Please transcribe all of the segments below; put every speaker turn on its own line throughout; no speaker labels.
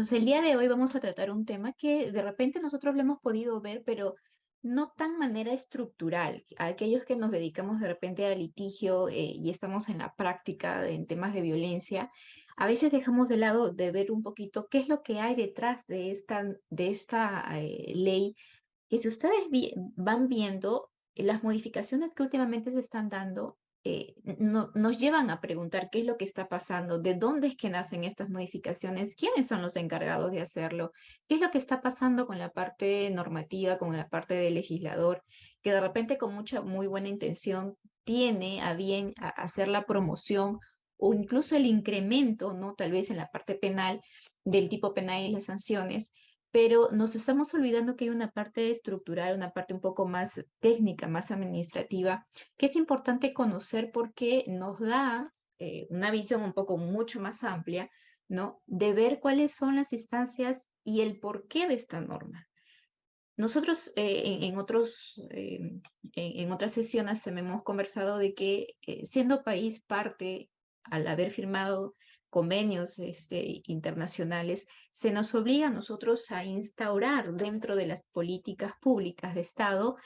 Entonces, el día de hoy vamos a tratar un tema que de repente nosotros lo hemos podido ver, pero no tan manera estructural. Aquellos que nos dedicamos de repente al litigio y estamos en la práctica en temas de violencia, a veces dejamos de lado de ver un poquito qué es lo que hay detrás de esta ley, que si ustedes van viendo las modificaciones que últimamente se están dando, nos llevan a preguntar qué es lo que está pasando, de dónde es que nacen estas modificaciones, quiénes son los encargados de hacerlo, qué es lo que está pasando con la parte normativa, con la parte del legislador, que de repente con mucha, muy buena intención tiene a bien hacer la promoción o incluso el incremento, ¿no? Tal vez en la parte penal, del tipo penal y las sanciones, pero nos estamos olvidando que hay una parte estructural, una parte un poco más técnica, más administrativa, que es importante conocer porque nos da una visión un poco mucho más amplia, ¿no? De ver cuáles son las instancias y el porqué de esta norma. Nosotros en otras sesiones hemos conversado de que siendo país parte, al haber firmado convenios internacionales, se nos obliga a nosotros a instaurar dentro de las políticas públicas de Estado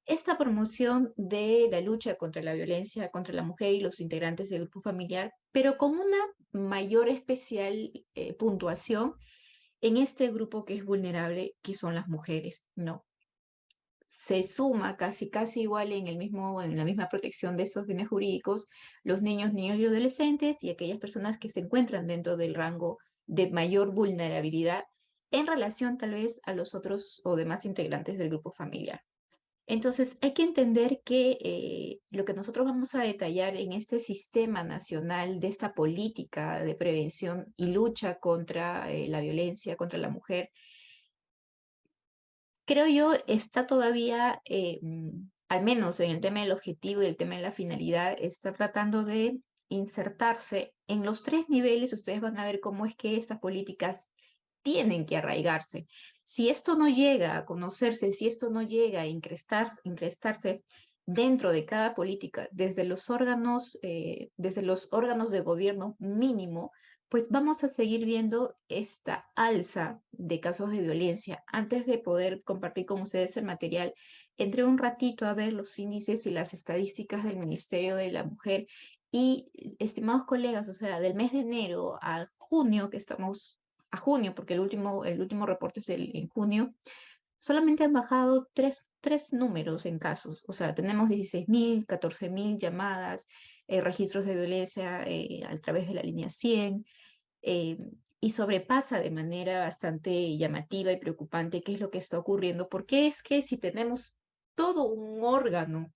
esta promoción de la lucha contra la violencia contra la mujer y los integrantes del grupo familiar, pero con una mayor especial puntuación en este grupo que es vulnerable, que son las mujeres, ¿no? Se suma casi igual en la misma protección de esos bienes jurídicos, los niños, niños y adolescentes y aquellas personas que se encuentran dentro del rango de mayor vulnerabilidad en relación tal vez a los otros o demás integrantes del grupo familiar. Entonces, hay que entender que lo que nosotros vamos a detallar en este sistema nacional de esta política de prevención y lucha contra la violencia contra la mujer, creo yo, está todavía, al menos en el tema del objetivo y el tema de la finalidad, está tratando de insertarse en los tres niveles. Ustedes van a ver cómo es que estas políticas tienen que arraigarse. Si esto no llega a conocerse, si esto no llega a increstarse dentro de cada política, desde los órganos de gobierno mínimo, pues vamos a seguir viendo esta alza de casos de violencia. Antes de poder compartir con ustedes el material, entré un ratito a ver los índices y las estadísticas del Ministerio de la Mujer y, estimados colegas, o sea, del mes de enero a junio, que estamos a junio, porque el último reporte es en junio, solamente han bajado tres números en casos. O sea, tenemos 16.000, 14.000 llamadas, registros de violencia a través de la línea 100, eh, y sobrepasa de manera bastante llamativa y preocupante qué es lo que está ocurriendo, porque es que si tenemos todo un órgano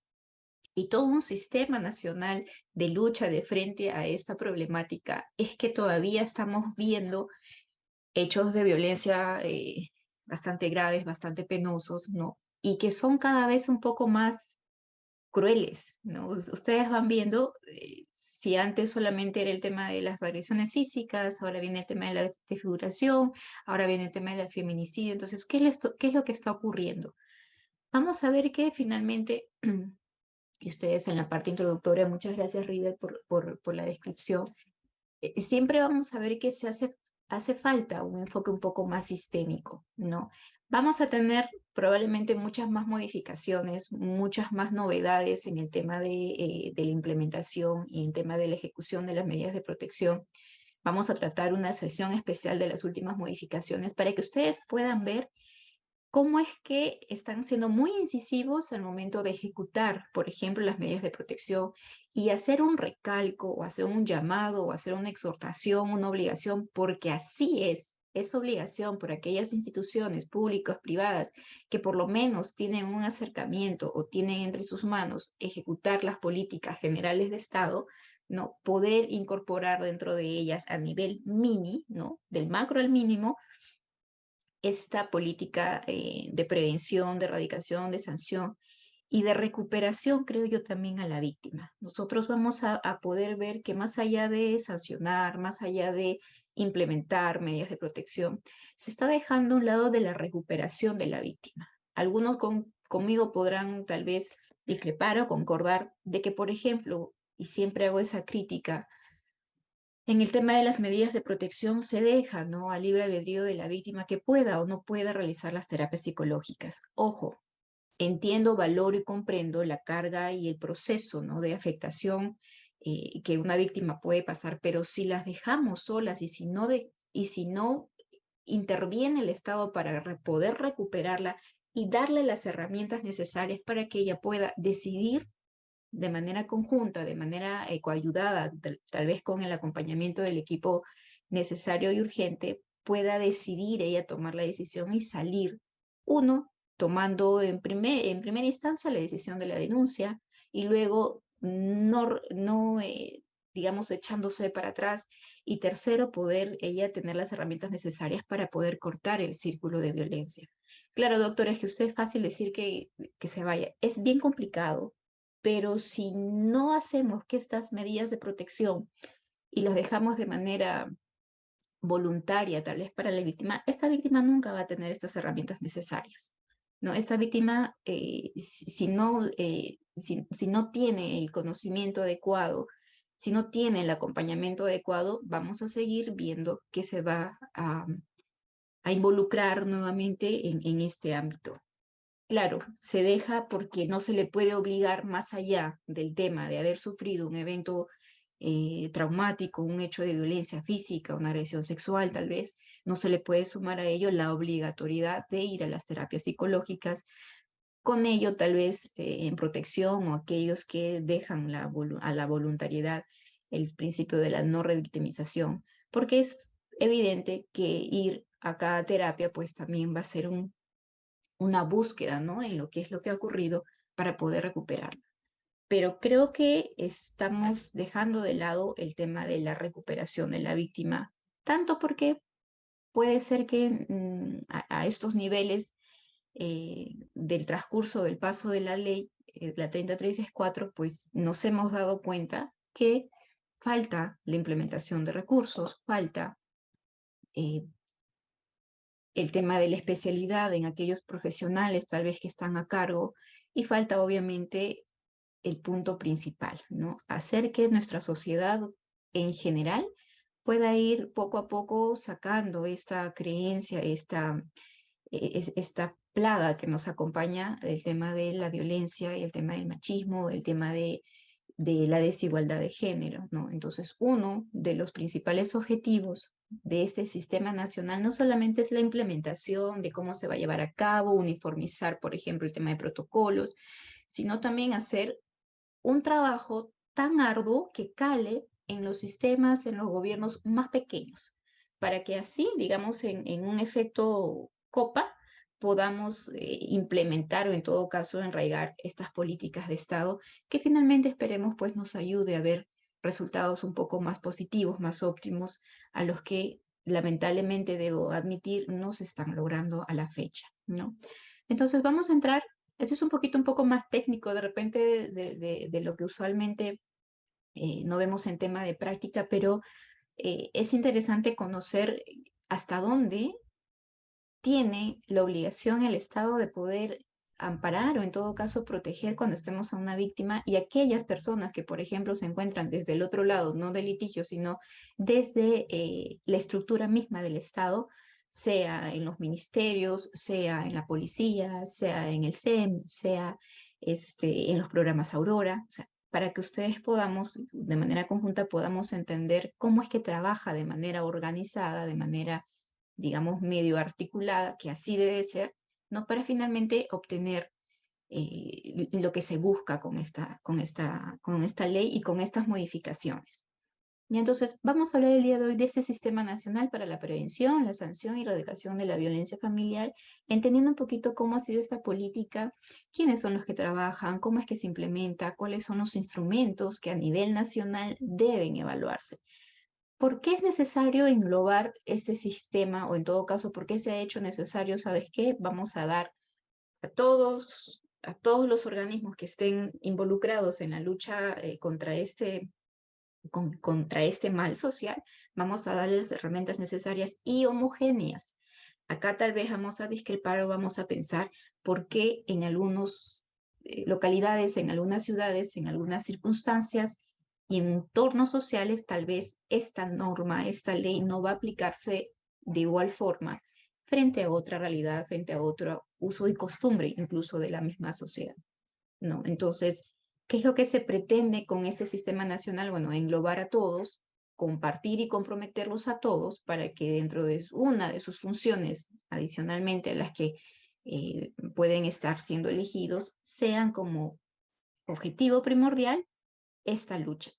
y todo un sistema nacional de lucha de frente a esta problemática, es que todavía estamos viendo hechos de violencia bastante graves, bastante penosos, ¿no? Y que son cada vez un poco más crueles, ¿no? Ustedes van viendo, si antes solamente era el tema de las agresiones físicas, ahora viene el tema de la desfiguración, ahora viene el tema del feminicidio. Entonces, ¿qué es lo que está ocurriendo? Vamos a ver que finalmente, y ustedes en la parte introductoria, muchas gracias, River, por la descripción, siempre vamos a ver que hace falta un enfoque un poco más sistémico, ¿no? Vamos a tener probablemente muchas más modificaciones, muchas más novedades en el tema de la implementación y en tema de la ejecución de las medidas de protección. Vamos a tratar una sesión especial de las últimas modificaciones para que ustedes puedan ver cómo es que están siendo muy incisivos al momento de ejecutar, por ejemplo, las medidas de protección y hacer un recalco o hacer un llamado o hacer una exhortación, una obligación, porque así es obligación por aquellas instituciones públicas, privadas, que por lo menos tienen un acercamiento o tienen entre sus manos ejecutar las políticas generales de Estado, ¿no? Poder incorporar dentro de ellas a nivel mini, ¿no? Del macro al mínimo, esta política de prevención, de erradicación, de sanción y de recuperación, creo yo, también a la víctima. Nosotros vamos a poder ver que más allá de sancionar, más allá de implementar medidas de protección, se está dejando a un lado de la recuperación de la víctima. Algunos conmigo podrán tal vez discrepar o concordar de que, por ejemplo, y siempre hago esa crítica, En el tema de las medidas de protección se deja, ¿no?, al libre albedrío de la víctima que pueda o no pueda realizar las terapias psicológicas. Ojo, entiendo, valoro y comprendo la carga y el proceso, ¿no?, de afectación que una víctima puede pasar, pero si las dejamos solas y si no interviene el Estado para poder recuperarla y darle las herramientas necesarias para que ella pueda decidir de manera conjunta, de manera coayudada, tal vez con el acompañamiento del equipo necesario y urgente, pueda decidir ella tomar la decisión y salir. Uno, tomando en primera instancia la decisión de la denuncia y luego no, digamos, echándose para atrás. Y tercero, poder ella tener las herramientas necesarias para poder cortar el círculo de violencia. Claro, doctora, es que usted es fácil decir que se vaya. Es bien complicado, pero si no hacemos que estas medidas de protección y los dejamos de manera voluntaria, tal vez para la víctima, esta víctima nunca va a tener estas herramientas necesarias, ¿no? Esta víctima, si no tiene el conocimiento adecuado, si no tiene el acompañamiento adecuado, vamos a seguir viendo que se va a involucrar nuevamente en este ámbito. Claro, se deja porque no se le puede obligar más allá del tema de haber sufrido un evento traumático, un hecho de violencia física, una agresión sexual tal vez, no se le puede sumar a ello la obligatoriedad de ir a las terapias psicológicas, con ello tal vez en protección o aquellos que dejan a la voluntariedad el principio de la no revictimización, porque es evidente que ir a cada terapia pues también va a ser una búsqueda, ¿no?, en lo que ha ocurrido para poder recuperarlo. Pero creo que estamos dejando de lado el tema de la recuperación de la víctima, tanto porque puede ser que a estos niveles del transcurso del paso de la ley, la 3364, pues nos hemos dado cuenta que falta la implementación de recursos, falta eh, el tema de la especialidad en aquellos profesionales tal vez que están a cargo y falta obviamente el punto principal, ¿no? Hacer que nuestra sociedad en general pueda ir poco a poco sacando esta creencia, esta plaga que nos acompaña, el tema de la violencia, el tema del machismo, el tema de la desigualdad de género, ¿no? Entonces, uno de los principales objetivos de este sistema nacional no solamente es la implementación de cómo se va a llevar a cabo, uniformizar, por ejemplo, el tema de protocolos, sino también hacer un trabajo tan arduo que cale en los sistemas, en los gobiernos más pequeños, para que así, digamos, en un efecto copa, podamos implementar o en todo caso enraigar estas políticas de Estado que finalmente esperemos pues nos ayude a ver resultados un poco más positivos, más óptimos, a los que lamentablemente debo admitir no se están logrando a la fecha, ¿no? Entonces vamos a entrar. Esto es un poco más técnico de repente de lo que usualmente no vemos en tema de práctica, pero es interesante conocer hasta dónde tiene la obligación el Estado de poder amparar o en todo caso proteger cuando estemos a una víctima y aquellas personas que, por ejemplo, se encuentran desde el otro lado, no del litigio, sino desde la estructura misma del Estado, sea en los ministerios, sea en la policía, sea en el SEM, sea en los programas Aurora, o sea, para que ustedes podamos, de manera conjunta, podamos entender cómo es que trabaja de manera organizada, de manera digamos, medio articulada, que así debe ser, ¿no? Para finalmente obtener lo que se busca con esta ley y con estas modificaciones. Y entonces vamos a hablar el día de hoy de este Sistema Nacional para la Prevención, la Sanción y Erradicación de la Violencia Familiar, entendiendo un poquito cómo ha sido esta política, quiénes son los que trabajan, cómo es que se implementa, cuáles son los instrumentos que a nivel nacional deben evaluarse. ¿Por qué es necesario englobar este sistema o en todo caso, por qué se ha hecho necesario? ¿Sabes qué? Vamos a dar a todos los organismos que estén involucrados en la lucha contra este mal social, vamos a darles herramientas necesarias y homogéneas. Acá tal vez vamos a discrepar o vamos a pensar por qué en algunas localidades, en algunas ciudades, en algunas circunstancias, y en entornos sociales tal vez esta norma, esta ley no va a aplicarse de igual forma frente a otra realidad, frente a otro uso y costumbre incluso de la misma sociedad, ¿no? Entonces, ¿qué es lo que se pretende con este sistema nacional? Bueno, englobar a todos, compartir y comprometerlos a todos para que dentro de una de sus funciones, adicionalmente a las que pueden estar siendo elegidos, sean como objetivo primordial esta lucha.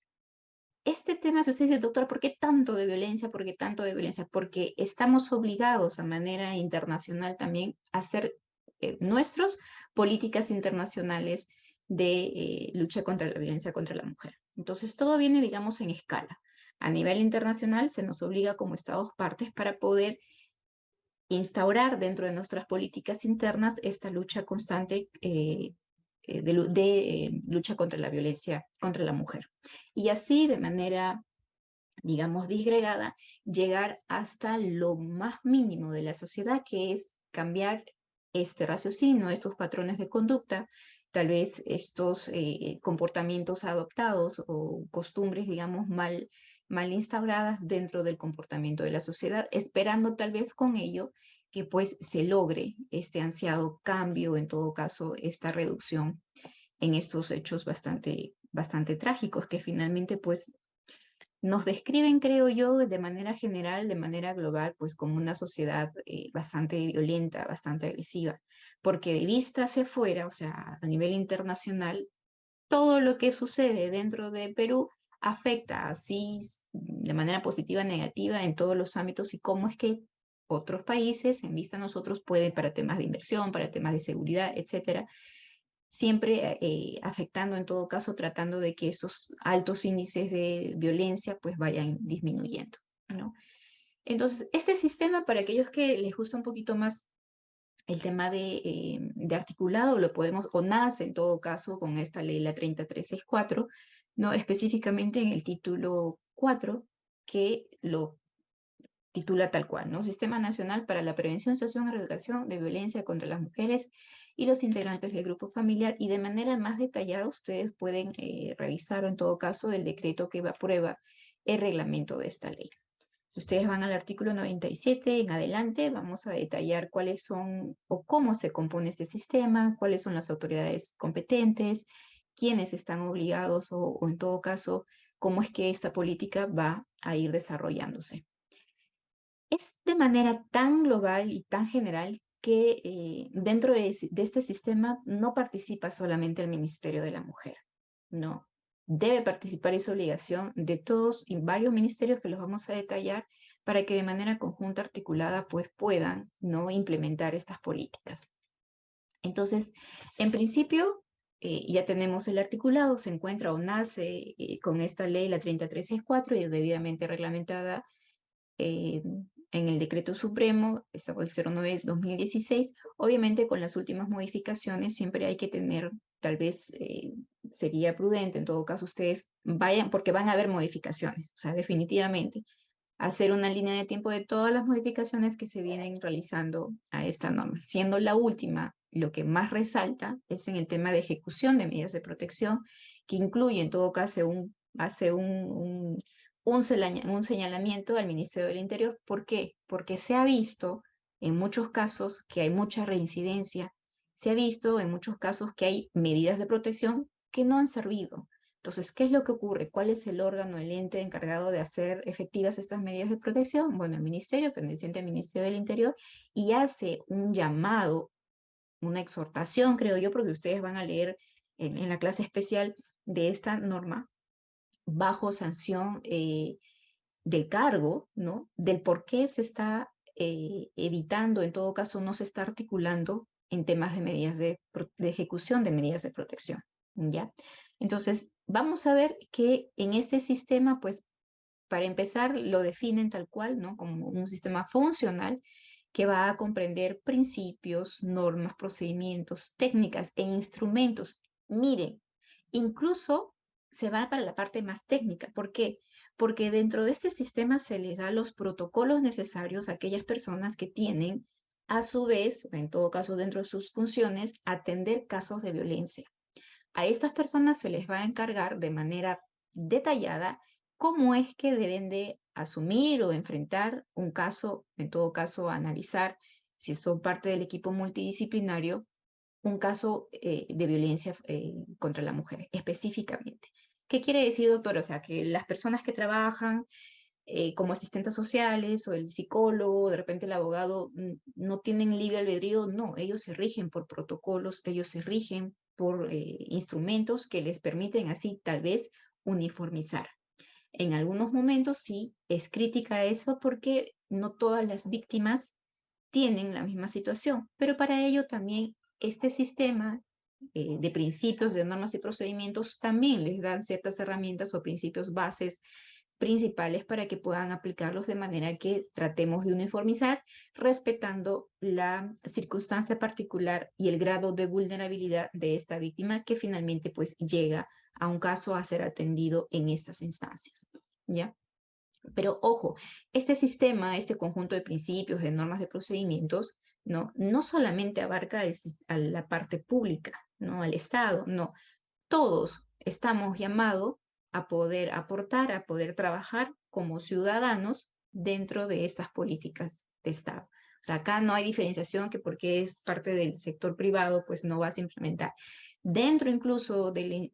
Este tema, si usted dice, doctora, ¿por qué tanto de violencia? ¿Por qué tanto de violencia? Porque estamos obligados a manera internacional también a hacer nuestras políticas internacionales de lucha contra la violencia contra la mujer. Entonces, todo viene, digamos, en escala. A nivel internacional se nos obliga como Estados partes para poder instaurar dentro de nuestras políticas internas esta lucha constante de lucha contra la violencia contra la mujer. Y así, de manera, digamos, disgregada, llegar hasta lo más mínimo de la sociedad, que es cambiar este raciocinio, estos patrones de conducta, tal vez estos comportamientos adoptados o costumbres, digamos, mal instauradas dentro del comportamiento de la sociedad, esperando tal vez con ello que pues se logre este ansiado cambio, en todo caso, esta reducción en estos hechos bastante trágicos que finalmente pues nos describen, creo yo, de manera general, de manera global, pues como una sociedad bastante violenta, bastante agresiva, porque de vista hacia afuera, o sea, a nivel internacional, todo lo que sucede dentro de Perú afecta así de manera positiva, negativa en todos los ámbitos y cómo es que otros países, en vista a nosotros, pueden para temas de inversión, para temas de seguridad, etcétera, siempre afectando en todo caso, tratando de que esos altos índices de violencia pues vayan disminuyendo, ¿no? Entonces, este sistema, para aquellos que les gusta un poquito más el tema de articulado, lo podemos, o nace en todo caso con esta ley, la 30364, ¿no? Específicamente en el título 4, que lo titula tal cual, ¿no? Sistema Nacional para la Prevención, Sanción y Erradicación de Violencia contra las Mujeres y los integrantes del grupo familiar. Y de manera más detallada ustedes pueden revisar o en todo caso el decreto que aprueba el reglamento de esta ley. Si ustedes van al artículo 97 en adelante, vamos a detallar cuáles son o cómo se compone este sistema, cuáles son las autoridades competentes, quiénes están obligados o en todo caso, cómo es que esta política va a ir desarrollándose. Es de manera tan global y tan general que dentro de este sistema no participa solamente el Ministerio de la Mujer, no. Debe participar, es obligación de todos y varios ministerios que los vamos a detallar para que de manera conjunta, articulada, pues puedan no implementar estas políticas. Entonces, en principio, ya tenemos el articulado, se encuentra o nace con esta ley, la 30364, y es debidamente reglamentada eh, en el decreto supremo, el 09/2016, obviamente con las últimas modificaciones siempre hay que tener, tal vez sería prudente, en todo caso ustedes vayan, porque van a haber modificaciones, o sea, definitivamente, hacer una línea de tiempo de todas las modificaciones que se vienen realizando a esta norma, siendo la última, lo que más resalta es en el tema de ejecución de medidas de protección, que incluye en todo caso un señalamiento al Ministerio del Interior. ¿Por qué? Porque se ha visto en muchos casos que hay mucha reincidencia, se ha visto en muchos casos que hay medidas de protección que no han servido. Entonces, ¿qué es lo que ocurre? ¿Cuál es el órgano, el ente encargado de hacer efectivas estas medidas de protección? Bueno, el Ministerio, perteneciente al Ministerio del Interior, y hace un llamado, una exhortación, creo yo, porque ustedes van a leer en la clase especial de esta norma, bajo sanción del cargo, ¿no? Del por qué se está evitando, en todo caso, no se está articulando en temas de medidas de ejecución de medidas de protección, ¿ya? Entonces, vamos a ver que en este sistema, pues, para empezar, lo definen tal cual, ¿no? Como un sistema funcional que va a comprender principios, normas, procedimientos, técnicas e instrumentos. Miren, incluso se va para la parte más técnica. ¿Por qué? Porque dentro de este sistema se les da los protocolos necesarios a aquellas personas que tienen, a su vez, en todo caso dentro de sus funciones, atender casos de violencia. A estas personas se les va a encargar de manera detallada cómo es que deben de asumir o enfrentar un caso, en todo caso analizar si son parte del equipo multidisciplinario, un caso de violencia contra la mujer específicamente. ¿Qué quiere decir, doctor? O sea, que las personas que trabajan como asistentes sociales o el psicólogo, de repente el abogado, no tienen libre albedrío, no, ellos se rigen por protocolos, ellos se rigen por instrumentos que les permiten así tal vez uniformizar. En algunos momentos sí es crítica eso porque no todas las víctimas tienen la misma situación, pero para ello también este sistema de principios, de normas y procedimientos también les dan ciertas herramientas o principios bases principales para que puedan aplicarlos de manera que tratemos de uniformizar, respetando la circunstancia particular y el grado de vulnerabilidad de esta víctima que finalmente pues llega a un caso a ser atendido en estas instancias. ¿Ya? Pero ojo, este sistema, este conjunto de principios, de normas, de procedimientos, no solamente abarca a la parte pública, ¿no? Al Estado, no. Todos estamos llamados a poder aportar, a poder trabajar como ciudadanos dentro de estas políticas de Estado. O sea, acá no hay diferenciación que porque es parte del sector privado, pues no vas a implementar. Dentro incluso de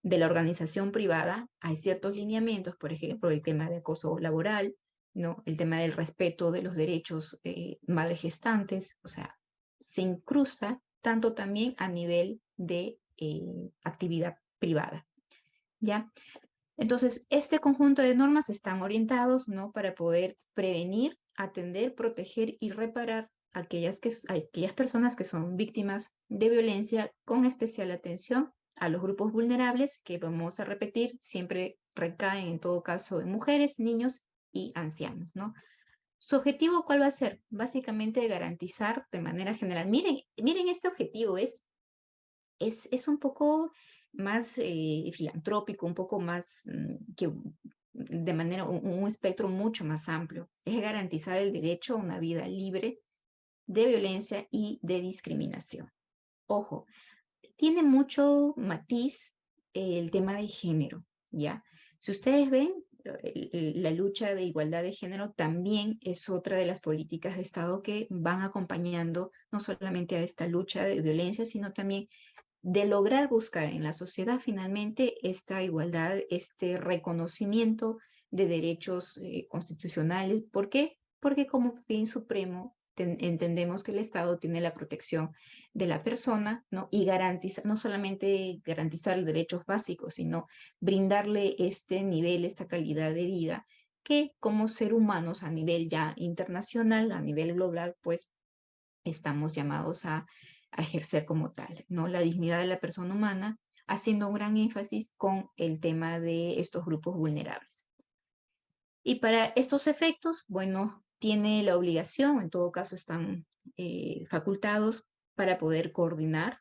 la organización privada hay ciertos lineamientos, por ejemplo, el tema de acoso laboral, ¿no? El tema del respeto de los derechos madres gestantes, o sea, se incrusta tanto también a nivel de actividad privada, ¿ya? Entonces, este conjunto de normas están orientados, ¿no? Para poder prevenir, atender, proteger y reparar aquellas personas que son víctimas de violencia con especial atención a los grupos vulnerables, que vamos a repetir, siempre recaen en todo caso en mujeres, niños y ancianos, ¿no? ¿Su objetivo cuál va a ser? Básicamente garantizar de manera general. Miren este objetivo, es un poco más filantrópico, un poco más de manera, un espectro mucho más amplio. Es garantizar el derecho a una vida libre de violencia y de discriminación. Ojo, tiene mucho matiz el tema de género, ¿ya? Si ustedes ven, la lucha de igualdad de género también es otra de las políticas de Estado que van acompañando no solamente a esta lucha de violencia, sino también de lograr buscar en la sociedad finalmente esta igualdad, este reconocimiento de derechos constitucionales. ¿Por qué? Porque como fin supremo entendemos que el Estado tiene la protección de la persona, ¿no? Y garantiza, no solamente garantizar los derechos básicos, sino brindarle este nivel, esta calidad de vida que como ser humanos a nivel ya internacional, a nivel global, pues estamos llamados a ejercer como tal, ¿no? La dignidad de la persona humana, haciendo un gran énfasis con el tema de estos grupos vulnerables. Y para estos efectos, bueno, tiene la obligación, en todo caso están facultados para poder coordinar,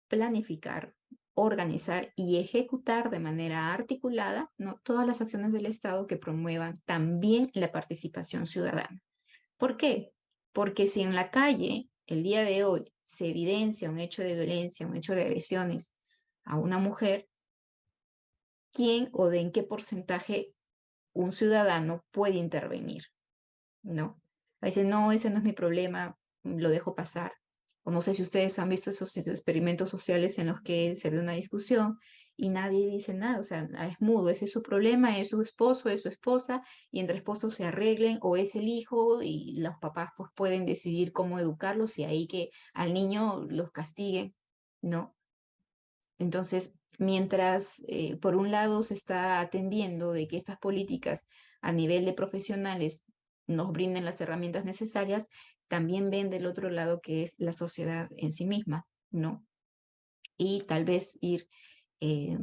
planificar, organizar y ejecutar de manera articulada, ¿no? Todas las acciones del Estado que promuevan también la participación ciudadana. ¿Por qué? Porque si en la calle el día de hoy se evidencia un hecho de violencia, un hecho de agresiones a una mujer, ¿quién o de en qué porcentaje un ciudadano puede intervenir? ¿No? Dice, no, ese no es mi problema, lo dejo pasar. O no sé si ustedes han visto esos experimentos sociales en los que se ve una discusión y nadie dice nada, o sea, es mudo, ese es su problema, es su esposo, es su esposa, y entre esposos se arreglen, o es el hijo y los papás pues pueden decidir cómo educarlos y ahí que al niño los castiguen, ¿no? Entonces, mientras por un lado se está atendiendo de que estas políticas a nivel de profesionales nos brinden las herramientas necesarias, también ven del otro lado que es la sociedad en sí misma, ¿no? Y tal vez ir eh,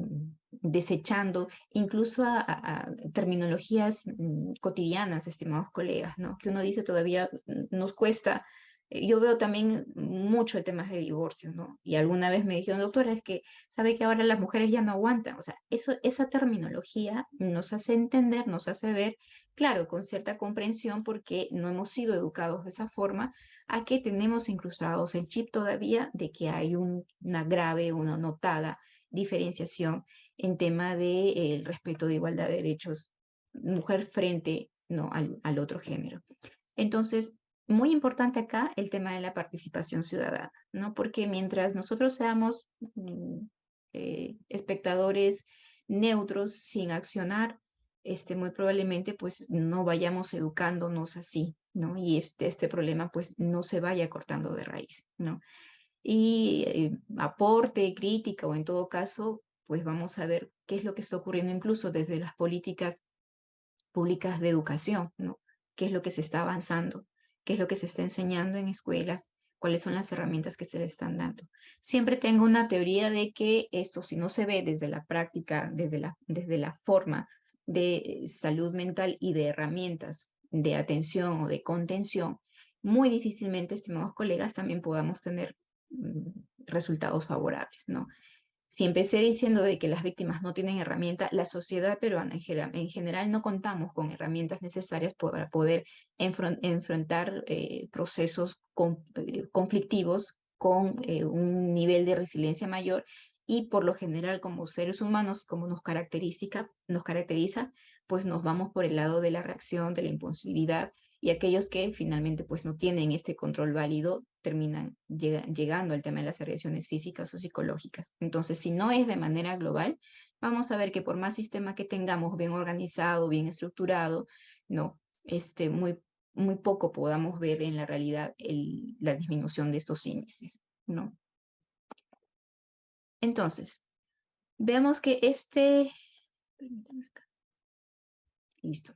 desechando incluso a terminologías cotidianas, estimados colegas, ¿no? Que uno dice todavía nos cuesta. Yo veo también mucho el tema de divorcio, ¿no? Y alguna vez me dijeron, doctora, es que sabe que ahora las mujeres ya no aguantan. O sea, esa terminología nos hace entender, nos hace ver, claro, con cierta comprensión, porque no hemos sido educados de esa forma, a que tenemos incrustados el chip todavía de que hay una grave, una notada diferenciación en tema de el respeto de igualdad de derechos, mujer frente, ¿no?, al otro género. Entonces, muy importante acá el tema de la participación ciudadana, ¿no? Porque mientras nosotros seamos espectadores neutros sin accionar, muy probablemente pues no vayamos educándonos así, ¿no? Y este problema pues no se vaya cortando de raíz, ¿no? Y aporte, crítica o en todo caso, pues vamos a ver qué es lo que está ocurriendo incluso desde las políticas públicas de educación, ¿no? ¿Qué es lo que se está avanzando? ¿Qué es lo que se está enseñando en escuelas? ¿Cuáles son las herramientas que se le están dando? Siempre tengo una teoría de que esto, si no se ve desde la práctica, desde la forma de salud mental y de herramientas de atención o de contención, muy difícilmente, estimados colegas, también podamos tener mm, resultados favorables, ¿no? Si empecé diciendo de que las víctimas no tienen herramienta, la sociedad peruana en general no contamos con herramientas necesarias para poder enfrentar procesos conflictivos con un nivel de resiliencia mayor y por lo general como seres humanos, como nos caracteriza, pues nos vamos por el lado de la reacción, de la impulsividad y aquellos que finalmente pues no tienen este control válido terminan llegando al tema de las agresiones físicas o psicológicas. Entonces, si no es de manera global, vamos a ver que por más sistema que tengamos bien organizado, bien estructurado, no, muy poco podamos ver en la realidad la disminución de estos índices, ¿no? Entonces, veamos que permítame acá, listo.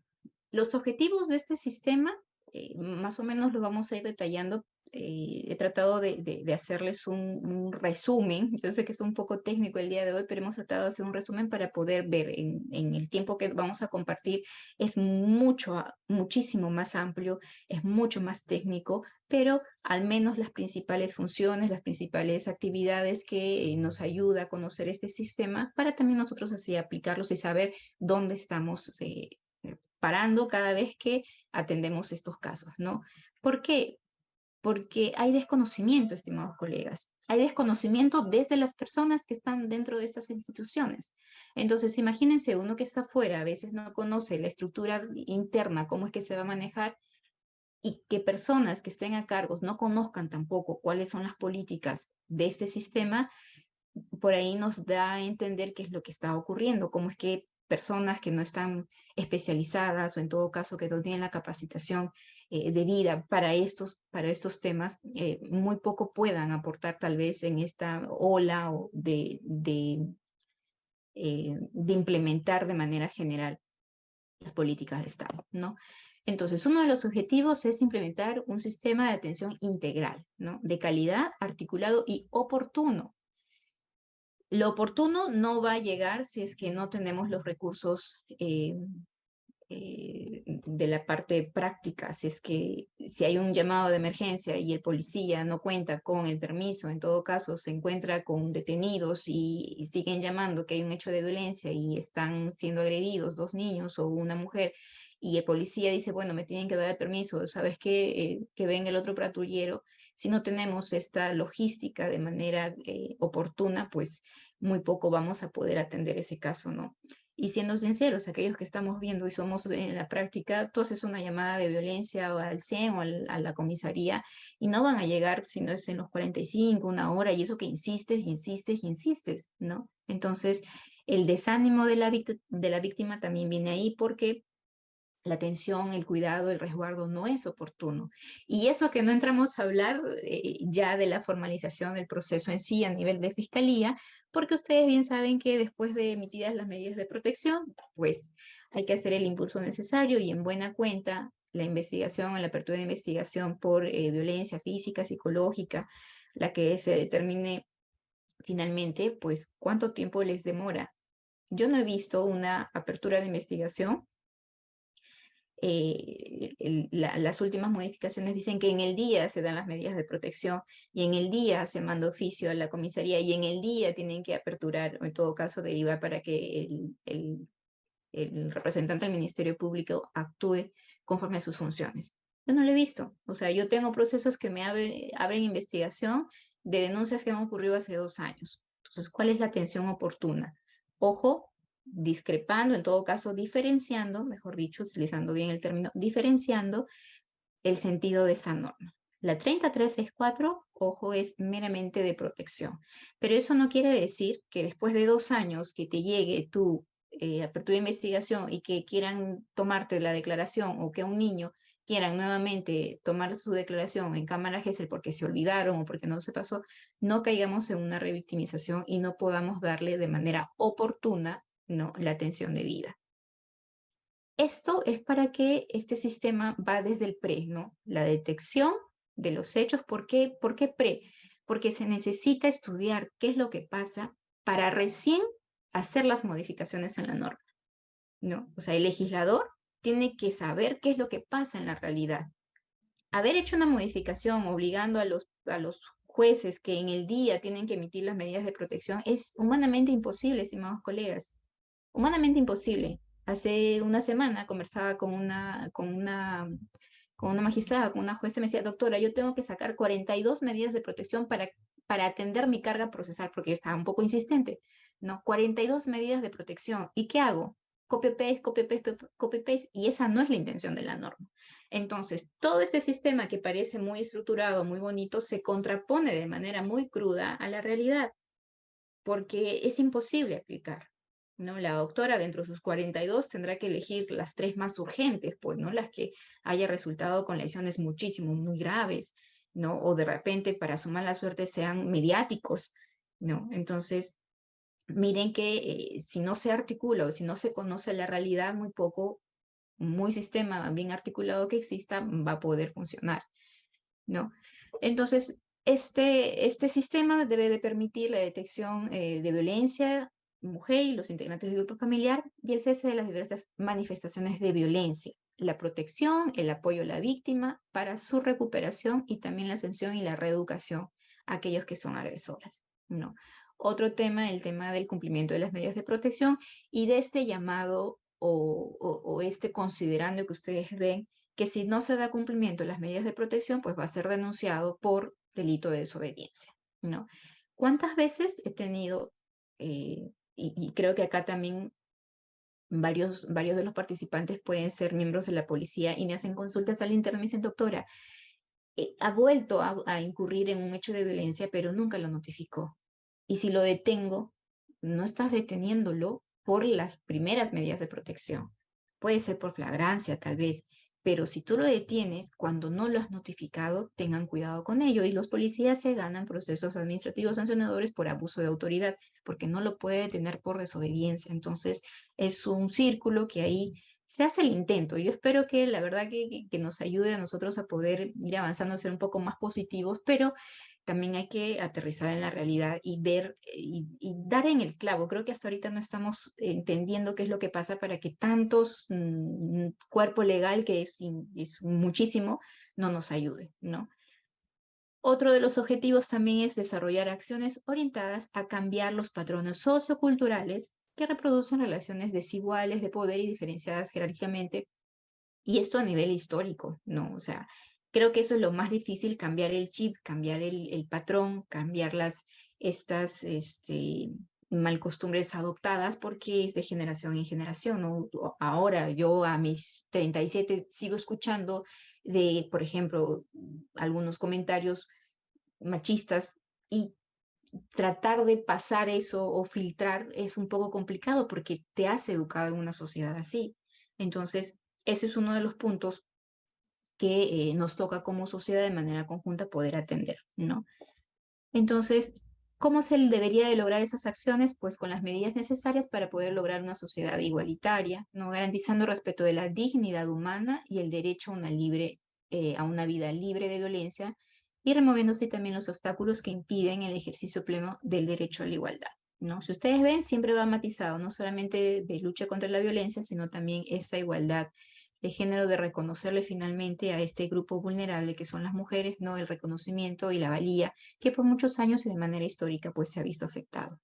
Los objetivos de este sistema, más o menos los vamos a ir detallando. He tratado de hacerles un resumen. Yo sé que es un poco técnico el día de hoy, pero hemos tratado de hacer un resumen para poder ver en el tiempo que vamos a compartir. Es muchísimo más amplio, es mucho más técnico, pero al menos las principales funciones, las principales actividades que nos ayuda a conocer este sistema para también nosotros así aplicarlos y saber dónde estamos parando cada vez que atendemos estos casos, ¿no? ¿Por qué? Porque hay desconocimiento, estimados colegas. Hay desconocimiento desde las personas que están dentro de estas instituciones. Entonces, imagínense, uno que está afuera, a veces no conoce la estructura interna, cómo es que se va a manejar, y que personas que estén a cargos no conozcan tampoco cuáles son las políticas de este sistema, por ahí nos da a entender qué es lo que está ocurriendo, cómo es que personas que no están especializadas o en todo caso que no tienen la capacitación debida para estos temas, muy poco puedan aportar tal vez en esta ola de implementar de manera general las políticas de Estado, ¿no? Entonces, uno de los objetivos es implementar un sistema de atención integral, ¿no? De calidad, articulado y oportuno. Lo oportuno no va a llegar si es que no tenemos los recursos de la parte práctica, si hay un llamado de emergencia y el policía no cuenta con el permiso, en todo caso se encuentra con detenidos y siguen llamando que hay un hecho de violencia y están siendo agredidos dos niños o una mujer y el policía dice, bueno, me tienen que dar el permiso, ¿sabes qué? Que venga el otro patrullero. Si no tenemos esta logística de manera oportuna, pues muy poco vamos a poder atender ese caso, ¿no? Y siendo sinceros, aquellos que estamos viendo y somos en la práctica, tú haces una llamada de violencia o al CEN o a la comisaría y no van a llegar si no es en los 45, una hora, y eso que insistes, insistes, insistes, ¿no? Entonces, el desánimo de la víctima también viene ahí porque la atención, el cuidado, el resguardo no es oportuno. Y eso que no entramos a hablar ya de la formalización del proceso en sí a nivel de fiscalía, porque ustedes bien saben que después de emitidas las medidas de protección, pues hay que hacer el impulso necesario y en buena cuenta la investigación, la apertura de investigación por violencia física, psicológica, la que se determine finalmente, pues cuánto tiempo les demora. Yo no he visto una apertura de investigación. Las últimas modificaciones dicen que en el día se dan las medidas de protección y en el día se manda oficio a la comisaría y en el día tienen que aperturar o en todo caso derivar para que el representante del Ministerio Público actúe conforme a sus funciones. Yo no lo he visto. O sea, yo tengo procesos que me abren investigación de denuncias que han ocurrido hace 2 años. Entonces, ¿cuál es la atención oportuna? Ojo, discrepando, en todo caso diferenciando, mejor dicho, utilizando bien el término, diferenciando el sentido de esta norma. La 30364, ojo, es meramente de protección, pero eso no quiere decir que después de 2 años que te llegue tu apertura de investigación y que quieran tomarte la declaración o que a un niño quieran nuevamente tomar su declaración en cámara GESEL porque se olvidaron o porque no se pasó, no caigamos en una revictimización y no podamos darle de manera oportuna, ¿no?, la atención debida. Esto es para que este sistema va desde el pre, ¿no? La detección de los hechos. ¿Por qué pre? Porque se necesita estudiar qué es lo que pasa para recién hacer las modificaciones en la norma, ¿no? O sea, el legislador tiene que saber qué es lo que pasa en la realidad. Haber hecho una modificación obligando a los jueces que en el día tienen que emitir las medidas de protección es humanamente imposible, estimados colegas, humanamente imposible. Hace una semana conversaba con una magistrada, con una jueza, y me decía, doctora, yo tengo que sacar 42 medidas de protección para atender mi carga procesal, porque yo estaba un poco insistente, ¿no? 42 medidas de protección. ¿Y qué hago? Copy-paste, copy-paste, copy-paste, y esa no es la intención de la norma. Entonces, todo este sistema que parece muy estructurado, muy bonito, se contrapone de manera muy cruda a la realidad porque es imposible aplicar, ¿no? La doctora, dentro de sus 42, tendrá que elegir las tres más urgentes, pues, ¿no? Las que haya resultado con lesiones muchísimo, muy graves, ¿no? O de repente, para su mala suerte, sean mediáticos, ¿no? Entonces, miren que si no se articula o si no se conoce la realidad, muy poco, muy sistema bien articulado que exista, va a poder funcionar, ¿no? Entonces, este sistema debe de permitir la detección de violencia, mujer y los integrantes del grupo familiar y el cese de las diversas manifestaciones de violencia, la protección, el apoyo a la víctima para su recuperación y también la sanción y la reeducación a aquellos que son agresoras, ¿no? Otro tema, el tema del cumplimiento de las medidas de protección y de este llamado o este considerando que ustedes ven que si no se da cumplimiento a las medidas de protección, pues va a ser denunciado por delito de desobediencia, ¿no? ¿Cuántas veces he tenido, y creo que acá también varios de los participantes pueden ser miembros de la policía y me hacen consultas al interno y me dicen, doctora, ha vuelto a incurrir en un hecho de violencia, pero nunca lo notificó. Y si lo detengo, no estás deteniéndolo por las primeras medidas de protección. Puede ser por flagrancia, tal vez, pero si tú lo detienes cuando no lo has notificado, tengan cuidado con ello. Y los policías se ganan procesos administrativos sancionadores por abuso de autoridad, porque no lo puede detener por desobediencia. Entonces, es un círculo que ahí se hace el intento. Yo espero que la verdad que nos ayude a nosotros a poder ir avanzando, a ser un poco más positivos, pero también hay que aterrizar en la realidad y ver y dar en el clavo. Creo que hasta ahorita no estamos entendiendo qué es lo que pasa para que tantos cuerpo legal, que es muchísimo, no nos ayude, ¿no? Otro de los objetivos también es desarrollar acciones orientadas a cambiar los patrones socioculturales que reproducen relaciones desiguales de poder y diferenciadas jerárquicamente, y esto a nivel histórico, ¿no? O sea, creo que eso es lo más difícil, cambiar el chip, cambiar el patrón, cambiar estas mal costumbres adoptadas, porque es de generación en generación, ¿no? Ahora yo a mis 37 sigo escuchando de, por ejemplo, algunos comentarios machistas y tratar de pasar eso o filtrar es un poco complicado porque te has educado en una sociedad así. Entonces, ese es uno de los puntos que nos toca como sociedad de manera conjunta poder atender, ¿no? Entonces, ¿cómo se debería de lograr esas acciones? Pues con las medidas necesarias para poder lograr una sociedad igualitaria, ¿no? Garantizando el respeto de la dignidad humana y el derecho a a una vida libre de violencia y removiéndose también los obstáculos que impiden el ejercicio pleno del derecho a la igualdad, ¿no? Si ustedes ven, siempre va matizado, no solamente de lucha contra la violencia, sino también esa igualdad de género, de reconocerle finalmente a este grupo vulnerable que son las mujeres, ¿no? El reconocimiento y la valía que por muchos años y de manera histórica pues se ha visto afectado.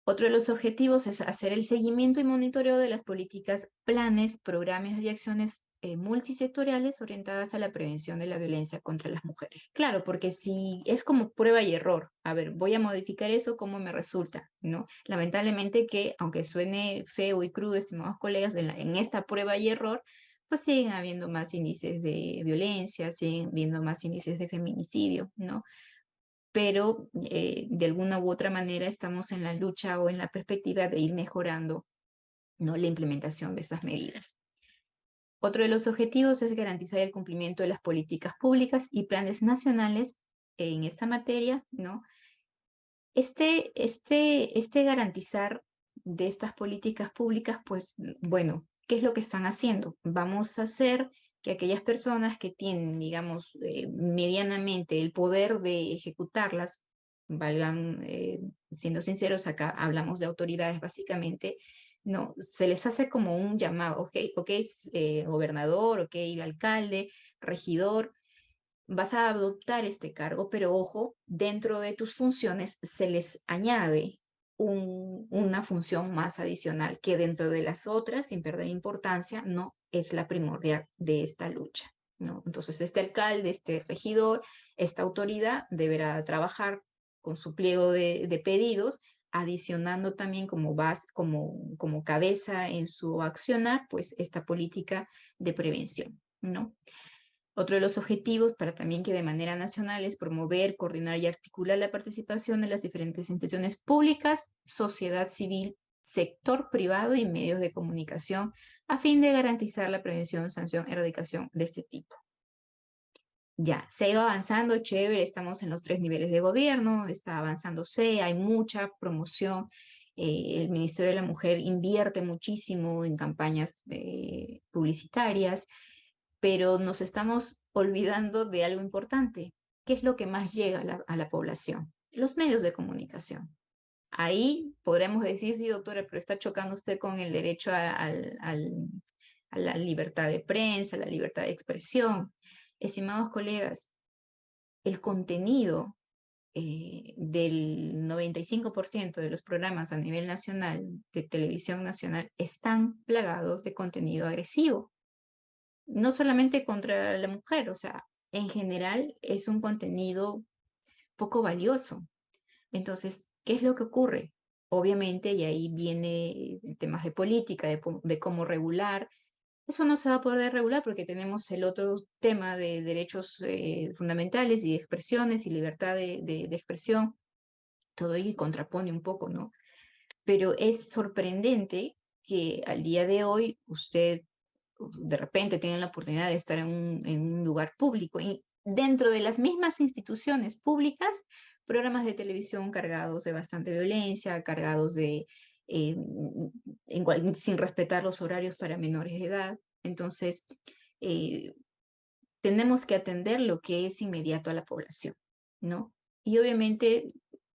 Otro de los objetivos es hacer el seguimiento y monitoreo de las políticas, planes, programas y acciones multisectoriales orientadas a la prevención de la violencia contra las mujeres. Claro, porque si es como prueba y error, a ver, voy a modificar eso, ¿cómo me resulta? ¿No? Lamentablemente que, aunque suene feo y crudo, estimados colegas, en esta prueba y error, pues siguen habiendo más índices de violencia, siguen habiendo más índices de feminicidio, ¿no? Pero de alguna u otra manera estamos en la lucha o en la perspectiva de ir mejorando, ¿no?, la implementación de estas medidas. Otro de los objetivos es garantizar el cumplimiento de las políticas públicas y planes nacionales en esta materia, ¿no? Este garantizar de estas políticas públicas, pues bueno, ¿qué es lo que están haciendo? Vamos a hacer que aquellas personas que tienen, digamos, medianamente el poder de ejecutarlas, valgan, siendo sinceros, acá hablamos de autoridades básicamente, no, se les hace como un llamado, ok, ok, gobernador, ok, alcalde, regidor, vas a adoptar este cargo, pero ojo, dentro de tus funciones se les añade una función más adicional que dentro de las otras, sin perder importancia, no es la primordial de esta lucha, ¿no? Entonces, este alcalde, este regidor, esta autoridad deberá trabajar con su pliego de pedidos, adicionando también como cabeza en su accionar, pues esta política de prevención, ¿no? Otro de los objetivos para también que de manera nacional es promover, coordinar y articular la participación de las diferentes instituciones públicas, sociedad civil, sector privado y medios de comunicación a fin de garantizar la prevención, sanción, erradicación de este tipo. Ya, se ha ido avanzando, chévere, estamos en los 3 niveles de gobierno, está avanzándose, hay mucha promoción. El Ministerio de la Mujer invierte muchísimo en campañas publicitarias, pero nos estamos olvidando de algo importante. ¿Qué es lo que más llega a la población? Los medios de comunicación. Ahí podremos decir, sí, doctora, pero está chocando usted con el derecho a la libertad de prensa, a la libertad de expresión. Estimados colegas, el contenido del 95% de los programas a nivel nacional de televisión nacional están plagados de contenido agresivo, no solamente contra la mujer, o sea, en general es un contenido poco valioso. Entonces, ¿qué es lo que ocurre? Obviamente, y ahí viene temas de política, de cómo regular. Eso no se va a poder regular porque tenemos el otro tema de derechos fundamentales y de expresiones y libertad de expresión. Todo ello contrapone un poco, ¿no? Pero es sorprendente que al día de hoy usted de repente tienen la oportunidad de estar en un lugar público y dentro de las mismas instituciones públicas, programas de televisión cargados de bastante violencia, cargados de, eh, sin respetar los horarios para menores de edad. Entonces, eh, tenemos que atender lo que es inmediato a la población, ¿no? Y obviamente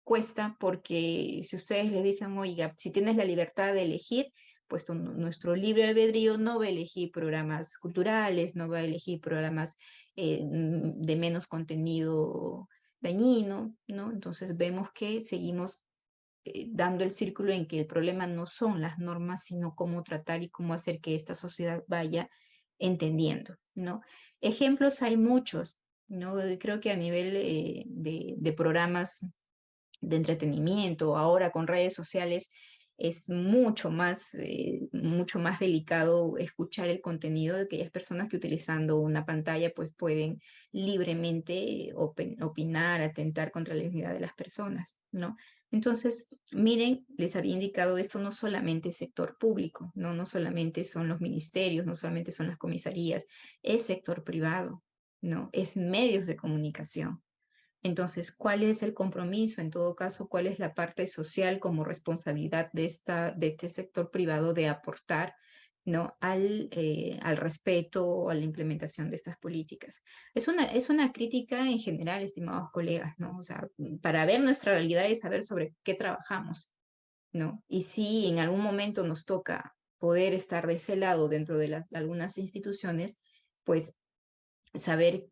cuesta porque si ustedes les dicen, oiga, si tienes la libertad de elegir, pues nuestro libre albedrío no va a elegir programas culturales, no va a elegir programas de menos contenido dañino, ¿no? Entonces vemos que seguimos dando el círculo en que el problema no son las normas, sino cómo tratar y cómo hacer que esta sociedad vaya entendiendo, ¿no? Ejemplos hay muchos, ¿no? Creo que a nivel de programas de entretenimiento, ahora con redes sociales, es mucho más delicado escuchar el contenido de aquellas personas que utilizando una pantalla pues pueden libremente opinar, atentar contra la dignidad de las personas, ¿no? Entonces, miren, les había indicado esto no solamente es sector público, ¿no? No solamente son los ministerios, no solamente son las comisarías, es sector privado, ¿no? Es medios de comunicación. Entonces, ¿cuál es el compromiso? En todo caso, ¿cuál es la parte social como responsabilidad de este sector privado de aportar, ¿no?, al respeto o a la implementación de estas políticas? Es una crítica en general, estimados colegas, ¿no? O sea, para ver nuestra realidad y saber sobre qué trabajamos, ¿no? Y si en algún momento nos toca poder estar de ese lado dentro de algunas instituciones, pues saber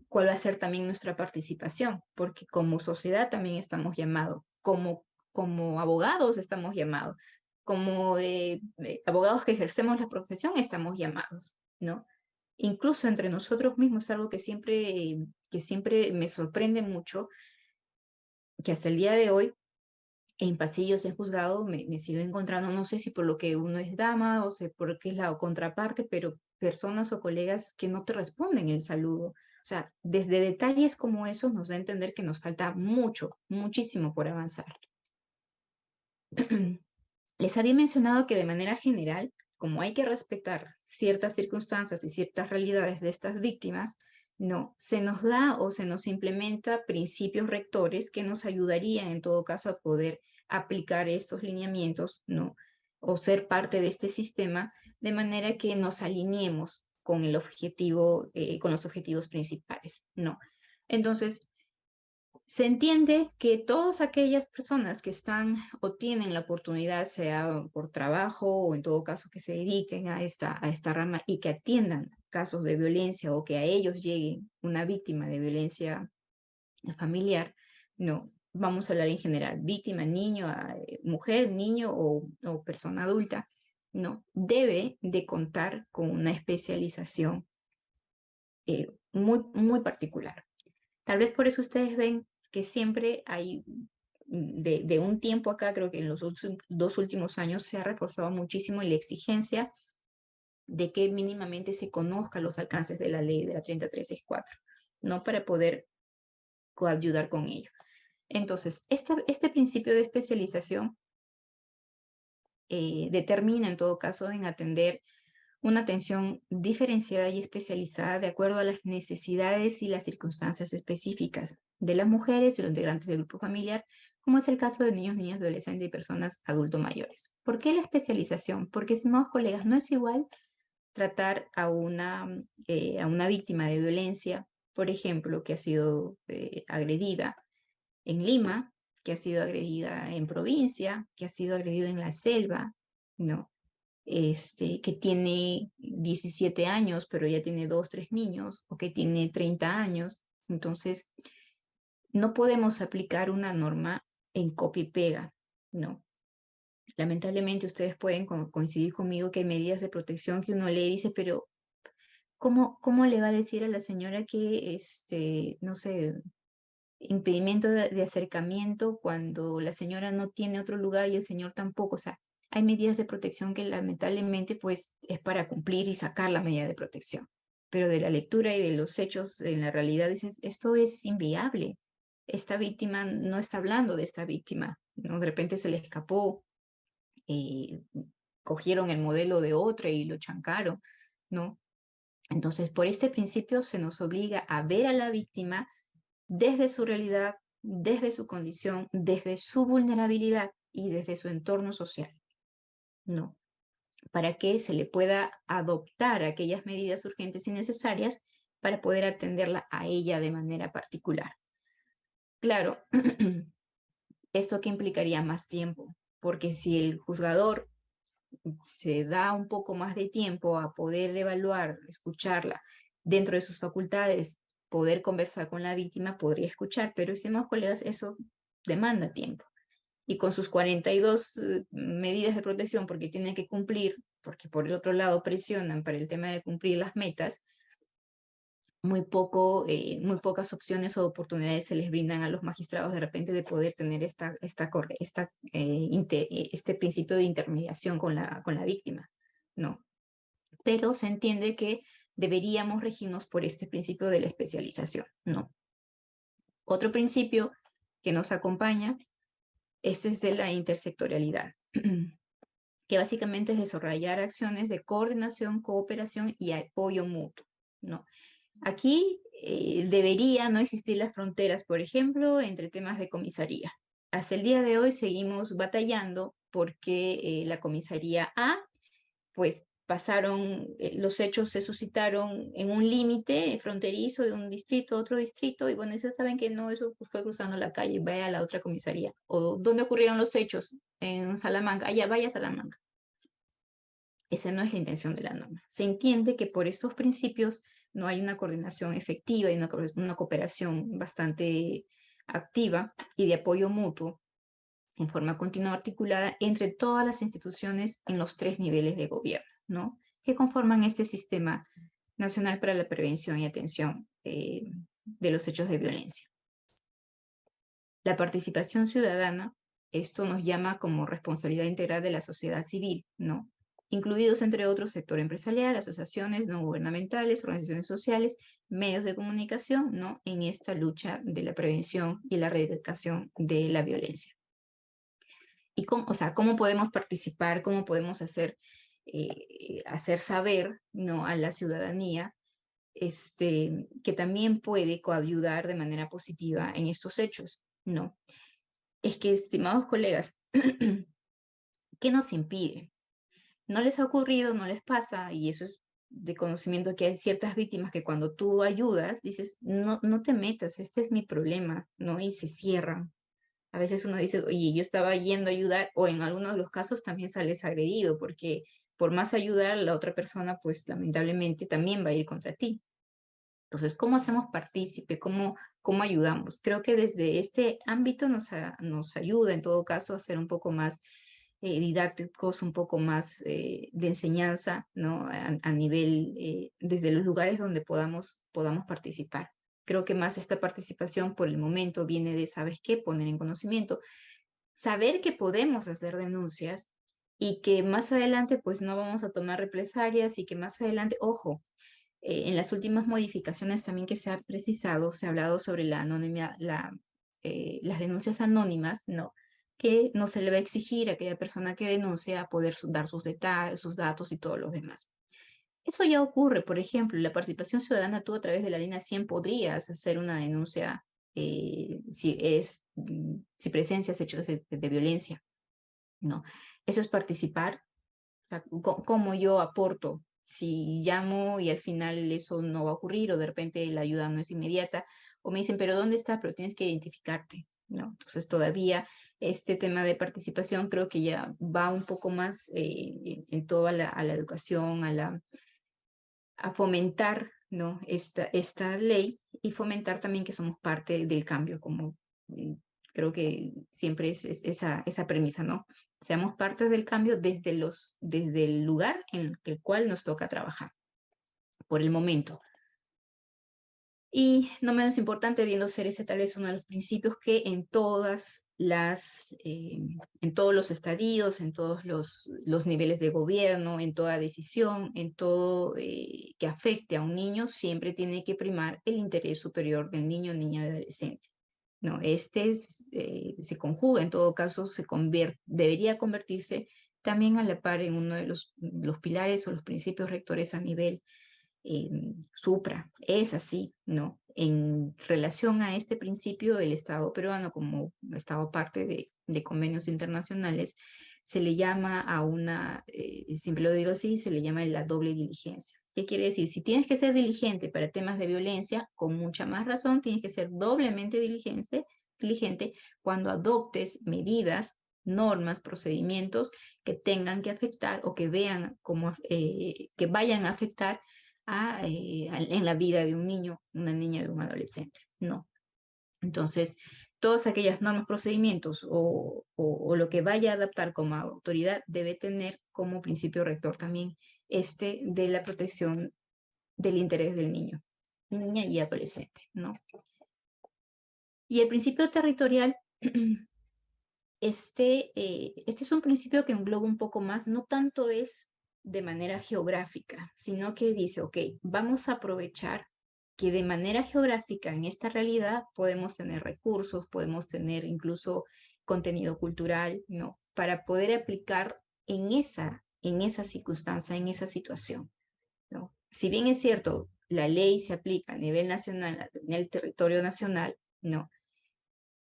cuál va a ser también nuestra participación, porque como sociedad también estamos llamados, como abogados estamos llamados. como abogados que ejercemos la profesión estamos llamados, ¿no? Incluso entre nosotros mismos, algo que siempre me sorprende mucho, que hasta el día de hoy, en pasillos en juzgado, me sigo encontrando, no sé si por lo que uno es dama o sé por qué es la contraparte, pero personas o colegas que no te responden el saludo. O sea, desde detalles como esos nos da a entender que nos falta mucho, muchísimo por avanzar. Les había mencionado que de manera general, como hay que respetar ciertas circunstancias y ciertas realidades de estas víctimas, no, se nos da o se nos implementa principios rectores que nos ayudarían en todo caso a poder aplicar estos lineamientos, ¿no? O ser parte de este sistema de manera que nos alineemos con el objetivo, con los objetivos principales, ¿no? Entonces, se entiende que todas aquellas personas que están o tienen la oportunidad, sea por trabajo o en todo caso que se dediquen a esta rama y que atiendan casos de violencia o que a ellos llegue una víctima de violencia familiar, no, vamos a hablar en general, víctima, niño, mujer, niño o persona adulta, no, debe de contar con una especialización muy particular. Tal vez por eso ustedes ven que siempre hay, de un tiempo acá, creo que en los dos últimos años se ha reforzado muchísimo la exigencia de que mínimamente se conozcan los alcances de la ley de la 3364, ¿no? Para poder coayudar con ello. Entonces, este principio de especialización determina en todo caso en atender una atención diferenciada y especializada de acuerdo a las necesidades y las circunstancias específicas de las mujeres y los integrantes del grupo familiar, como es el caso de niños, niñas, adolescentes y personas adultos mayores. ¿Por qué la especialización? Porque, estimados colegas, no es igual tratar a una víctima de violencia, por ejemplo, que ha sido agredida en Lima, que ha sido agredida en provincia, que ha sido agredida en la selva, ¿no? Que tiene 17 años, pero ya tiene 2, 3 niños, o que tiene 30 años. Entonces, no podemos aplicar una norma en copia y pega, no. Lamentablemente ustedes pueden coincidir conmigo que hay medidas de protección que uno le dice, pero ¿cómo le va a decir a la señora que, no sé, impedimento de acercamiento cuando la señora no tiene otro lugar y el señor tampoco? O sea, hay medidas de protección que lamentablemente pues es para cumplir y sacar la medida de protección. Pero de la lectura y de los hechos en la realidad dices, esto es inviable. Esta víctima no está hablando de esta víctima, ¿no? De repente se le escapó, eh, cogieron el modelo de otra y lo chancaron, ¿no? Entonces, por este principio se nos obliga a ver a la víctima desde su realidad, desde su condición, desde su vulnerabilidad y desde su entorno social, ¿no? Para que se le pueda adoptar aquellas medidas urgentes y necesarias para poder atenderla a ella de manera particular. Claro, esto que implicaría más tiempo, porque si el juzgador se da un poco más de tiempo a poder evaluar, escucharla dentro de sus facultades, poder conversar con la víctima, podría escuchar, pero estimados colegas, eso demanda tiempo. Y con sus 42 medidas de protección, porque tienen que cumplir, porque por el otro lado presionan para el tema de cumplir las metas, muy pocas opciones o oportunidades se les brindan a los magistrados de repente de poder tener este principio de intermediación con la víctima, ¿no? Pero se entiende que deberíamos regirnos por este principio de la especialización, ¿no? Otro principio que nos acompaña es el de la intersectorialidad, que básicamente es desarrollar acciones de coordinación, cooperación y apoyo mutuo, ¿no? Aquí debería no existir las fronteras, por ejemplo, entre temas de comisaría. Hasta el día de hoy seguimos batallando porque la comisaría A, pues pasaron, los hechos se suscitaron en un límite fronterizo de un distrito a otro distrito y bueno, ya saben que no, eso fue cruzando la calle, vaya a la otra comisaría. O ¿dónde ocurrieron los hechos? En Salamanca, allá vaya a Salamanca. Esa no es la intención de la norma. Se entiende que por estos principios no hay una coordinación efectiva y una cooperación bastante activa y de apoyo mutuo en forma continua articulada entre todas las instituciones en los 3 niveles de gobierno, ¿no? Que conforman este sistema nacional para la prevención y atención de los hechos de violencia. La participación ciudadana, esto nos llama como responsabilidad integral de la sociedad civil, ¿no? Incluidos, entre otros, sector empresarial, asociaciones no gubernamentales, organizaciones sociales, medios de comunicación, ¿no? En esta lucha de la prevención y la erradicación de la violencia. Y cómo, o sea, cómo podemos participar, cómo podemos hacer saber, ¿no? A la ciudadanía que también puede coayudar de manera positiva en estos hechos, ¿no? Es que, estimados colegas, ¿qué nos impide? ¿No les ha ocurrido, no les pasa? Y eso es de conocimiento, que hay ciertas víctimas que cuando tú ayudas, dices, no, no te metas, este es mi problema, ¿no? Y se cierran. A veces uno dice, oye, yo estaba yendo a ayudar, o en algunos de los casos también sales agredido, porque por más ayudar, la otra persona, pues lamentablemente también va a ir contra ti. Entonces, ¿cómo hacemos partícipe? ¿Cómo ayudamos? Creo que desde este ámbito nos ayuda en todo caso a ser un poco más didácticos, un poco más de enseñanza, ¿no? A nivel, desde los lugares donde podamos participar. Creo que más esta participación por el momento viene de, ¿sabes qué? Poner en conocimiento, saber que podemos hacer denuncias y que más adelante pues no vamos a tomar represalias y que más adelante, ojo, en las últimas modificaciones también que se ha precisado, se ha hablado sobre las denuncias anónimas, ¿no? Que no se le va a exigir a aquella persona que denuncia poder dar sus detalles, sus datos y todos los demás. Eso ya ocurre, por ejemplo, la participación ciudadana, tú a través de la línea 100 podrías hacer una denuncia si presencias hechos de violencia, ¿no? Eso es participar. O sea, ¿cómo yo aporto? Si llamo y al final eso no va a ocurrir, o de repente la ayuda no es inmediata, o me dicen, pero ¿dónde está? Pero tienes que identificarte, ¿no? Entonces todavía este tema de participación creo que ya va un poco más en toda a la educación, a fomentar, ¿no? Esta ley, y fomentar también que somos parte del cambio, como mm, creo que siempre es esa premisa, ¿no? Seamos parte del cambio desde el lugar en el cual nos toca trabajar, por el momento. Y no menos importante, viendo ser ese tal vez uno de los principios que en todos los estadios, en todos los niveles de gobierno, en toda decisión, en todo que afecte a un niño, siempre tiene que primar el interés superior del niño, niña y adolescente. No, se conjuga, en todo caso, debería convertirse también a la par en uno de los pilares o los principios rectores a nivel supra. Es así, ¿no? En relación a este principio, el Estado peruano, como Estado parte de convenios internacionales, se le llama siempre lo digo así, se le llama la doble diligencia. ¿Qué quiere decir? Si tienes que ser diligente para temas de violencia, con mucha más razón tienes que ser doblemente diligente cuando adoptes medidas, normas, procedimientos que tengan que afectar o que vean que vayan a afectar en la vida de un niño, una niña, de un adolescente. No. Entonces, todas aquellas normas, procedimientos o lo que vaya a adaptar como autoridad debe tener como principio rector también de la protección del interés del niño, niña y adolescente, ¿no? Y el principio territorial, este es un principio que engloba un poco más, no tanto es de manera geográfica, sino que dice, ok, vamos a aprovechar que de manera geográfica en esta realidad podemos tener recursos, podemos tener incluso contenido cultural, ¿no? Para poder aplicar en esa circunstancia, en esa situación, ¿no? Si bien es cierto, la ley se aplica a nivel nacional, en el territorio nacional, ¿no?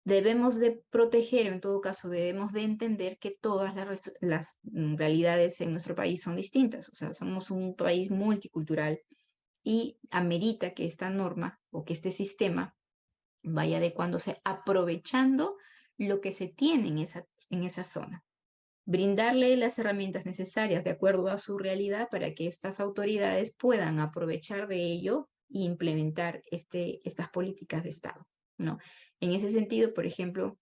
Debemos de proteger, o en todo caso debemos de entender que todas las realidades en nuestro país son distintas. O sea, somos un país multicultural y amerita que esta norma o que este sistema vaya adecuándose, aprovechando lo que se tiene en esa zona. Brindarle las herramientas necesarias de acuerdo a su realidad para que estas autoridades puedan aprovechar de ello e implementar estas políticas de Estado, ¿no? En ese sentido, por ejemplo,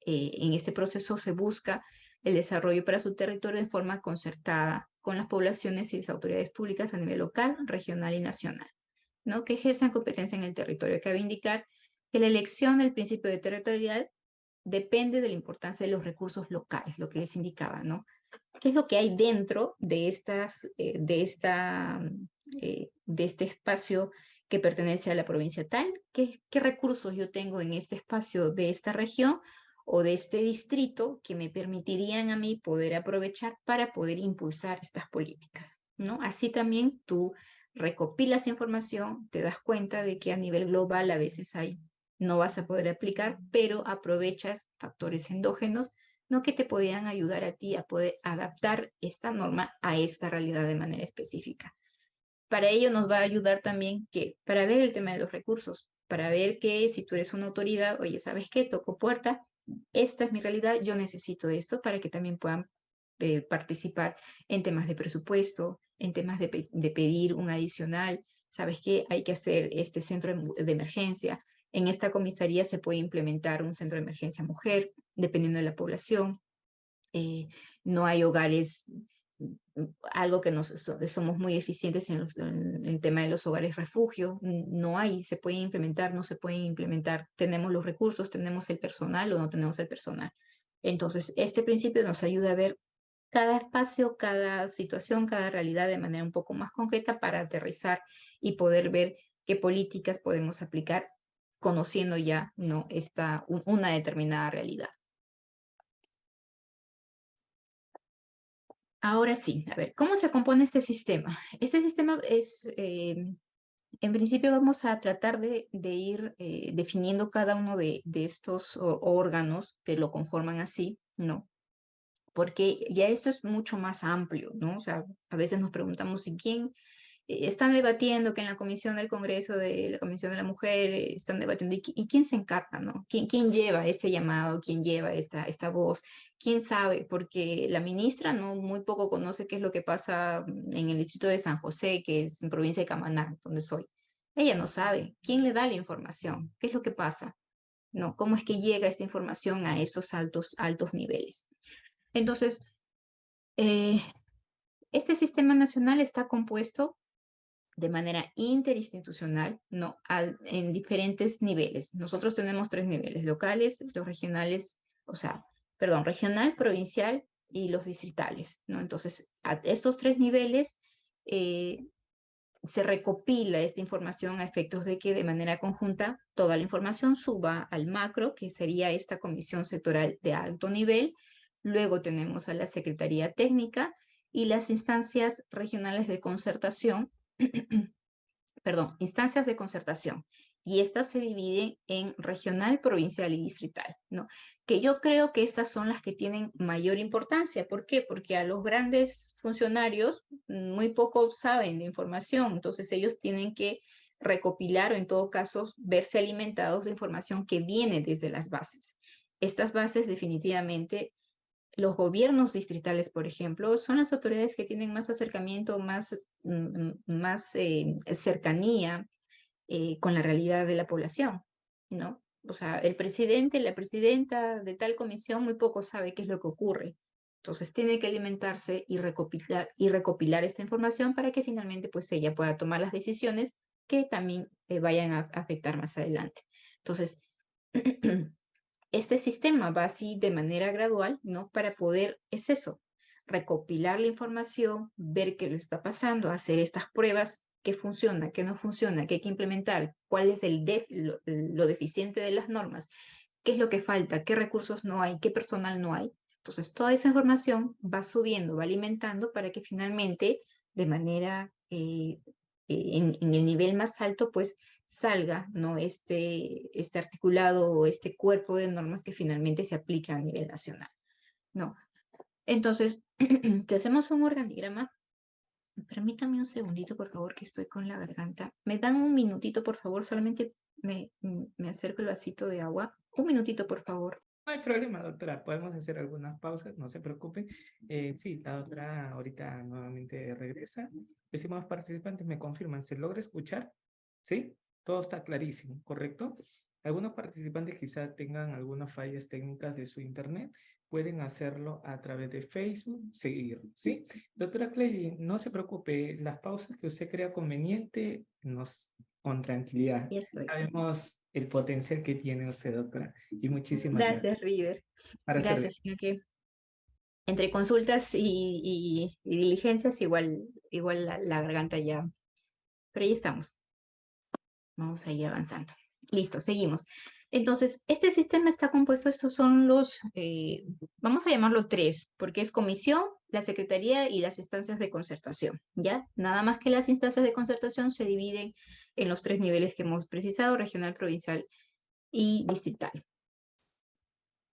En este proceso se busca el desarrollo para su territorio de forma concertada con las poblaciones y las autoridades públicas a nivel local, regional y nacional, ¿no? Que ejerzan competencia en el territorio. Cabe indicar que la elección del principio de territorialidad depende de la importancia de los recursos locales, lo que les indicaba, ¿no? ¿Qué es lo que hay dentro de de este espacio que pertenece a la provincia tal? ¿Qué recursos yo tengo en este espacio de esta región o de este distrito que me permitirían a mí poder aprovechar para poder impulsar estas políticas, ¿no? Así también tú recopilas información, te das cuenta de que a nivel global a veces no vas a poder aplicar, pero aprovechas factores endógenos, ¿no? Que te podían ayudar a ti a poder adaptar esta norma a esta realidad de manera específica. Para ello nos va a ayudar también que, para ver el tema de los recursos, para ver que si tú eres una autoridad, oye, ¿sabes qué? Toco puerta, esta es mi realidad, yo necesito esto para que también puedan participar en temas de presupuesto, en temas de pedir un adicional, ¿sabes qué? Hay que hacer este centro de emergencia. En esta comisaría se puede implementar un centro de emergencia mujer, dependiendo de la población. No hay hogares, algo que somos muy eficientes en el tema de los hogares refugio, no hay, se pueden implementar, no se pueden implementar, tenemos los recursos, tenemos el personal o no tenemos el personal. Entonces, este principio nos ayuda a ver cada espacio, cada situación, cada realidad de manera un poco más concreta para aterrizar y poder ver qué políticas podemos aplicar conociendo ya ¿no? Una determinada realidad. Ahora sí, a ver, ¿cómo se compone este sistema? Este sistema es, en principio vamos a tratar de ir definiendo cada uno de estos órganos que lo conforman así, ¿no? Porque ya esto es mucho más amplio, ¿no? O sea, a veces nos preguntamos si quién están debatiendo que en la Comisión del Congreso de la Comisión de la Mujer están debatiendo y quién se encarga, ¿no? ¿Quién lleva este llamado? ¿Quién lleva esta voz? ¿Quién sabe? Porque la ministra no muy poco conoce qué es lo que pasa en el distrito de San José, que es en provincia de Camaná, donde soy. Ella no sabe. ¿Quién le da la información? ¿Qué es lo que pasa? ¿No? ¿Cómo es que llega esta información a esos altos niveles? Entonces, eh, este sistema nacional está compuesto de manera interinstitucional, ¿no? En diferentes niveles. Nosotros tenemos tres niveles, locales, los regionales, o sea, perdón, regional, provincial y los distritales, ¿no? Entonces, a estos tres niveles eh, se recopila esta información a efectos de que de manera conjunta toda la información suba al macro, que sería esta comisión sectorial de alto nivel. Luego tenemos a la Secretaría Técnica y las instancias regionales de concertación, perdón, instancias de concertación. Y estas se dividen en regional, provincial y distrital, ¿no? Que yo creo que estas son las que tienen mayor importancia. ¿Por qué? Porque a los grandes funcionarios muy poco saben de información, entonces ellos tienen que recopilar o en todo caso verse alimentados de información que viene desde las bases. Estas bases definitivamente los gobiernos distritales, por ejemplo, son las autoridades que tienen más acercamiento, más cercanía con la realidad de la población, ¿no? O sea, el presidente, la presidenta de tal comisión muy poco sabe qué es lo que ocurre. Entonces tiene que alimentarse y recopilar esta información para que finalmente pues ella pueda tomar las decisiones que también vayan a afectar más adelante. Entonces, este sistema va así de manera gradual, ¿no? Para poder, es eso, recopilar la información, ver qué lo está pasando, hacer estas pruebas, qué funciona, qué no funciona, qué hay que implementar, cuál es lo deficiente de las normas, qué es lo que falta, qué recursos no hay, qué personal no hay. Entonces, toda esa información va subiendo, va alimentando para que finalmente, de manera, en el nivel más alto, pues salga, ¿no? Este articulado o este cuerpo de normas que finalmente se aplica a nivel nacional, ¿no? Entonces, si hacemos un organigrama, permítame un segundito, por favor, que estoy con la garganta. ¿Me dan un minutito, por favor? Solamente me acerco el vasito de agua. Un minutito, por favor.
No hay problema, doctora. Podemos hacer algunas pausas, no se preocupe. Sí, la doctora ahorita nuevamente regresa. Estimados participantes, me confirman, ¿se logra escuchar? ¿Sí? Todo está clarísimo, ¿correcto? Algunos participantes quizá tengan algunas fallas técnicas de su internet, pueden hacerlo a través de Facebook, seguir, ¿sí? Doctora Clay, no se preocupe, las pausas que usted crea conveniente, con tranquilidad.
Ya estoy.
Sabemos el potencial que tiene usted, doctora, y muchísimas gracias.
Gracias, Reader.
Para servirle.
Gracias, sino que entre consultas y diligencias, igual la garganta ya. Pero ahí estamos. Vamos a ir avanzando. Listo, seguimos. Entonces, este sistema está compuesto, estos son vamos a llamarlo tres, porque es comisión, la secretaría y las instancias de concertación, ¿ya? Nada más que las instancias de concertación se dividen en los tres niveles que hemos precisado, regional, provincial y distrital.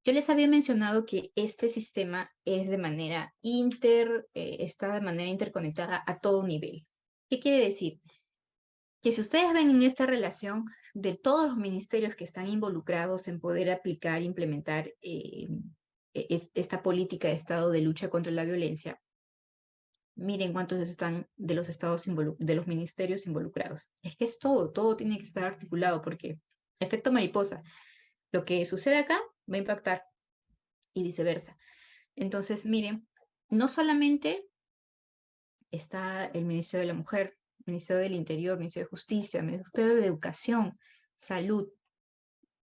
Yo les había mencionado que este sistema es está de manera interconectada a todo nivel. ¿Qué quiere decir? Que si ustedes ven en esta relación de todos los ministerios que están involucrados en poder aplicar, implementar esta política de Estado de lucha contra la violencia, miren cuántos están de los de los ministerios involucrados. Es que es todo tiene que estar articulado porque efecto mariposa, lo que sucede acá va a impactar y viceversa. Entonces, miren, no solamente está el Ministerio de la Mujer, Ministerio del Interior, Ministerio de Justicia, Ministerio de Educación, Salud,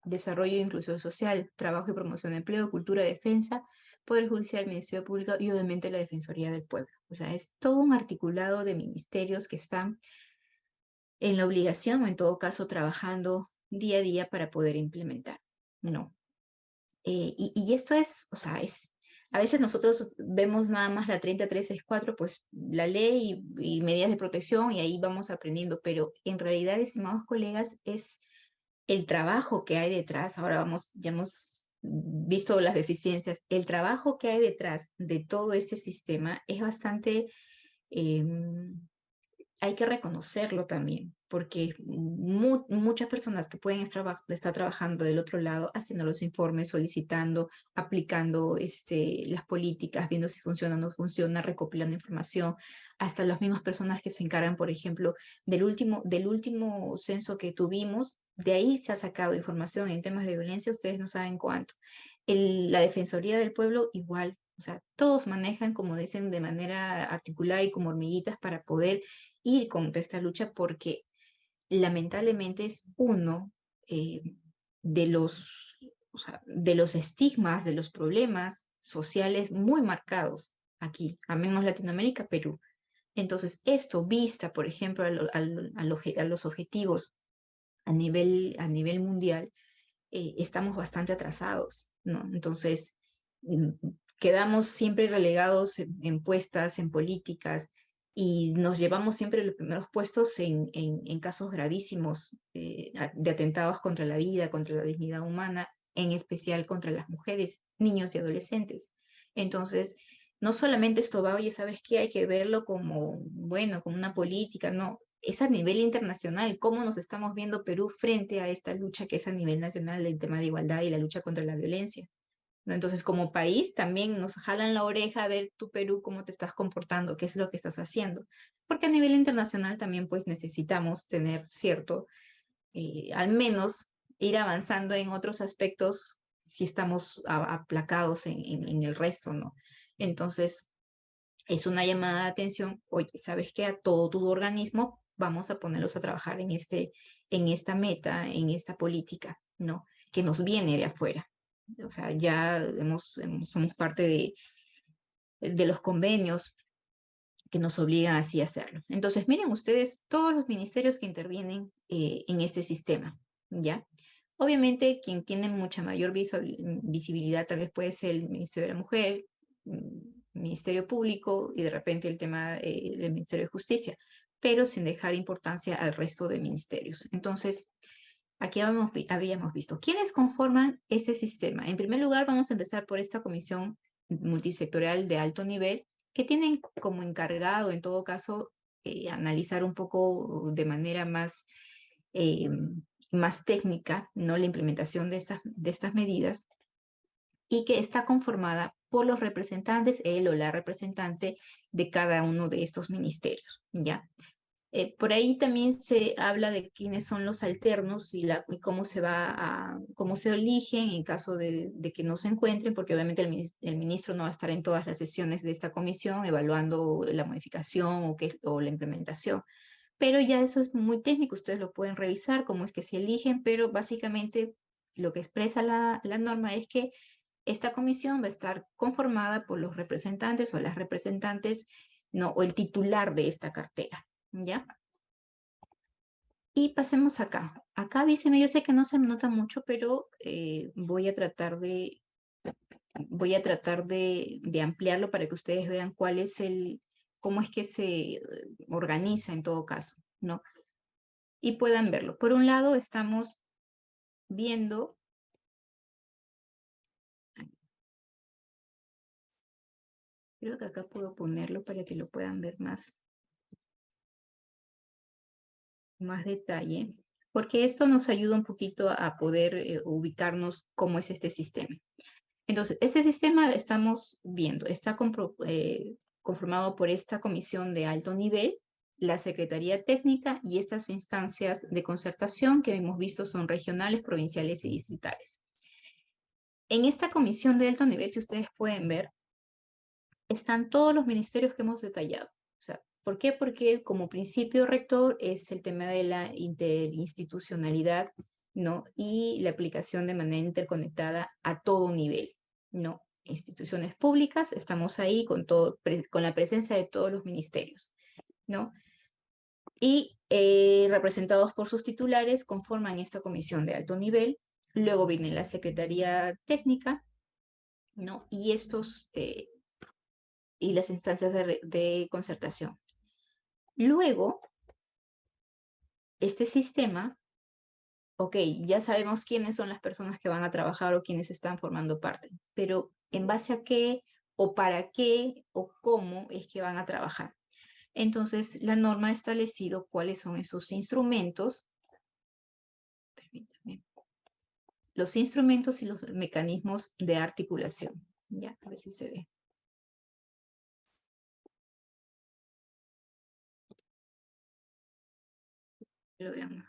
Desarrollo e Inclusión Social, Trabajo y Promoción de Empleo, Cultura, Defensa, Poder Judicial, Ministerio Público y obviamente la Defensoría del Pueblo. O sea, es todo un articulado de ministerios que están en la obligación o en todo caso trabajando día a día para poder implementar. No. Y esto es, o sea, a veces nosotros vemos nada más la 30364, pues la ley y medidas de protección y ahí vamos aprendiendo, pero en realidad, estimados colegas, es el trabajo que hay detrás. Ahora ya hemos visto las deficiencias, el trabajo que hay detrás de todo este sistema es bastante em, hay que reconocerlo también, porque muchas personas que pueden estar trabajando del otro lado, haciendo los informes, solicitando, aplicando las políticas, viendo si funciona o no funciona, recopilando información, hasta las mismas personas que se encargan, por ejemplo, del último censo que tuvimos, de ahí se ha sacado información en temas de violencia, ustedes no saben cuánto. La Defensoría del Pueblo igual. O sea, todos manejan, como dicen, de manera articulada y como hormiguitas para poder ir contra esta lucha porque lamentablemente es uno eh, de o sea, de los estigmas, de los problemas sociales muy marcados aquí, a menos Latinoamérica, Perú. Entonces, esto vista, por ejemplo, a los objetivos a nivel mundial, estamos bastante atrasados, ¿no? Entonces, mm, quedamos siempre relegados en puestas, en políticas, y nos llevamos siempre los primeros puestos en casos gravísimos de atentados contra la vida, contra la dignidad humana, en especial contra las mujeres, niños y adolescentes. Entonces, no solamente esto va, oye, ¿sabes qué? Hay que verlo como, bueno, como una política, no, es a nivel internacional, cómo nos estamos viendo Perú frente a esta lucha que es a nivel nacional el tema de igualdad y la lucha contra la violencia, ¿no? Entonces, como país, también nos jalan la oreja a ver tu Perú cómo te estás comportando, qué es lo que estás haciendo, porque a nivel internacional también pues necesitamos tener cierto, al menos ir avanzando en otros aspectos si estamos aplacados en el resto, ¿no? Entonces, es una llamada de atención, oye, ¿sabes qué? A todo tu organismo vamos a ponerlos a trabajar en esta meta, en esta política, ¿no? Que nos viene de afuera. O sea, ya somos parte de los convenios que nos obligan así a hacerlo. Entonces, miren ustedes todos los ministerios que intervienen en este sistema, ¿ya? Obviamente, quien tiene mucha mayor visibilidad tal vez puede ser el Ministerio de la Mujer, Ministerio Público y de repente el tema del Ministerio de Justicia, pero sin dejar importancia al resto de ministerios. Entonces, aquí habíamos visto quiénes conforman este sistema. En primer lugar, vamos a empezar por esta comisión multisectorial de alto nivel que tienen como encargado, en todo caso, analizar un poco de manera eh, más técnica, ¿no? La implementación de estas medidas y que está conformada por los representantes, él o la representante de cada uno de estos ministerios, ¿ya? Por ahí también se habla de quiénes son los alternos y cómo cómo se eligen en caso de que no se encuentren, porque obviamente el ministro no va a estar en todas las sesiones de esta comisión evaluando la modificación o la implementación. Pero ya eso es muy técnico, ustedes lo pueden revisar, cómo es que se eligen, pero básicamente lo que expresa la norma es que esta comisión va a estar conformada por los representantes o las representantes, no, o el titular de esta cartera, ¿ya? Y pasemos acá. Acá dice, yo sé que no se nota mucho, pero voy a tratar de ampliarlo para que ustedes vean cómo es que se organiza en todo caso, ¿no? Y puedan verlo. Por un lado, estamos viendo, creo que acá puedo ponerlo para que lo puedan ver más detalle, porque esto nos ayuda un poquito a poder ubicarnos cómo es este sistema. Entonces, este sistema estamos viendo, está conformado por esta comisión de alto nivel, la Secretaría Técnica y estas instancias de concertación que hemos visto son regionales, provinciales y distritales. En esta comisión de alto nivel, si ustedes pueden ver, están todos los ministerios que hemos detallado. O sea, ¿por qué? Porque como principio rector es el tema de la interinstitucionalidad, ¿no? Y la aplicación de manera interconectada a todo nivel, ¿no? Instituciones públicas, estamos ahí con la presencia de todos los ministerios, ¿no? Y representados por sus titulares conforman esta comisión de alto nivel. Luego viene la Secretaría Técnica, ¿no? Y las instancias de concertación. Luego, este sistema, ok, ya sabemos quiénes son las personas que van a trabajar o quiénes están formando parte, pero en base a qué o para qué o cómo es que van a trabajar. Entonces, la norma ha establecido cuáles son esos instrumentos, permítame, los instrumentos y los mecanismos de articulación. Ya, a ver si se ve. Lo vean.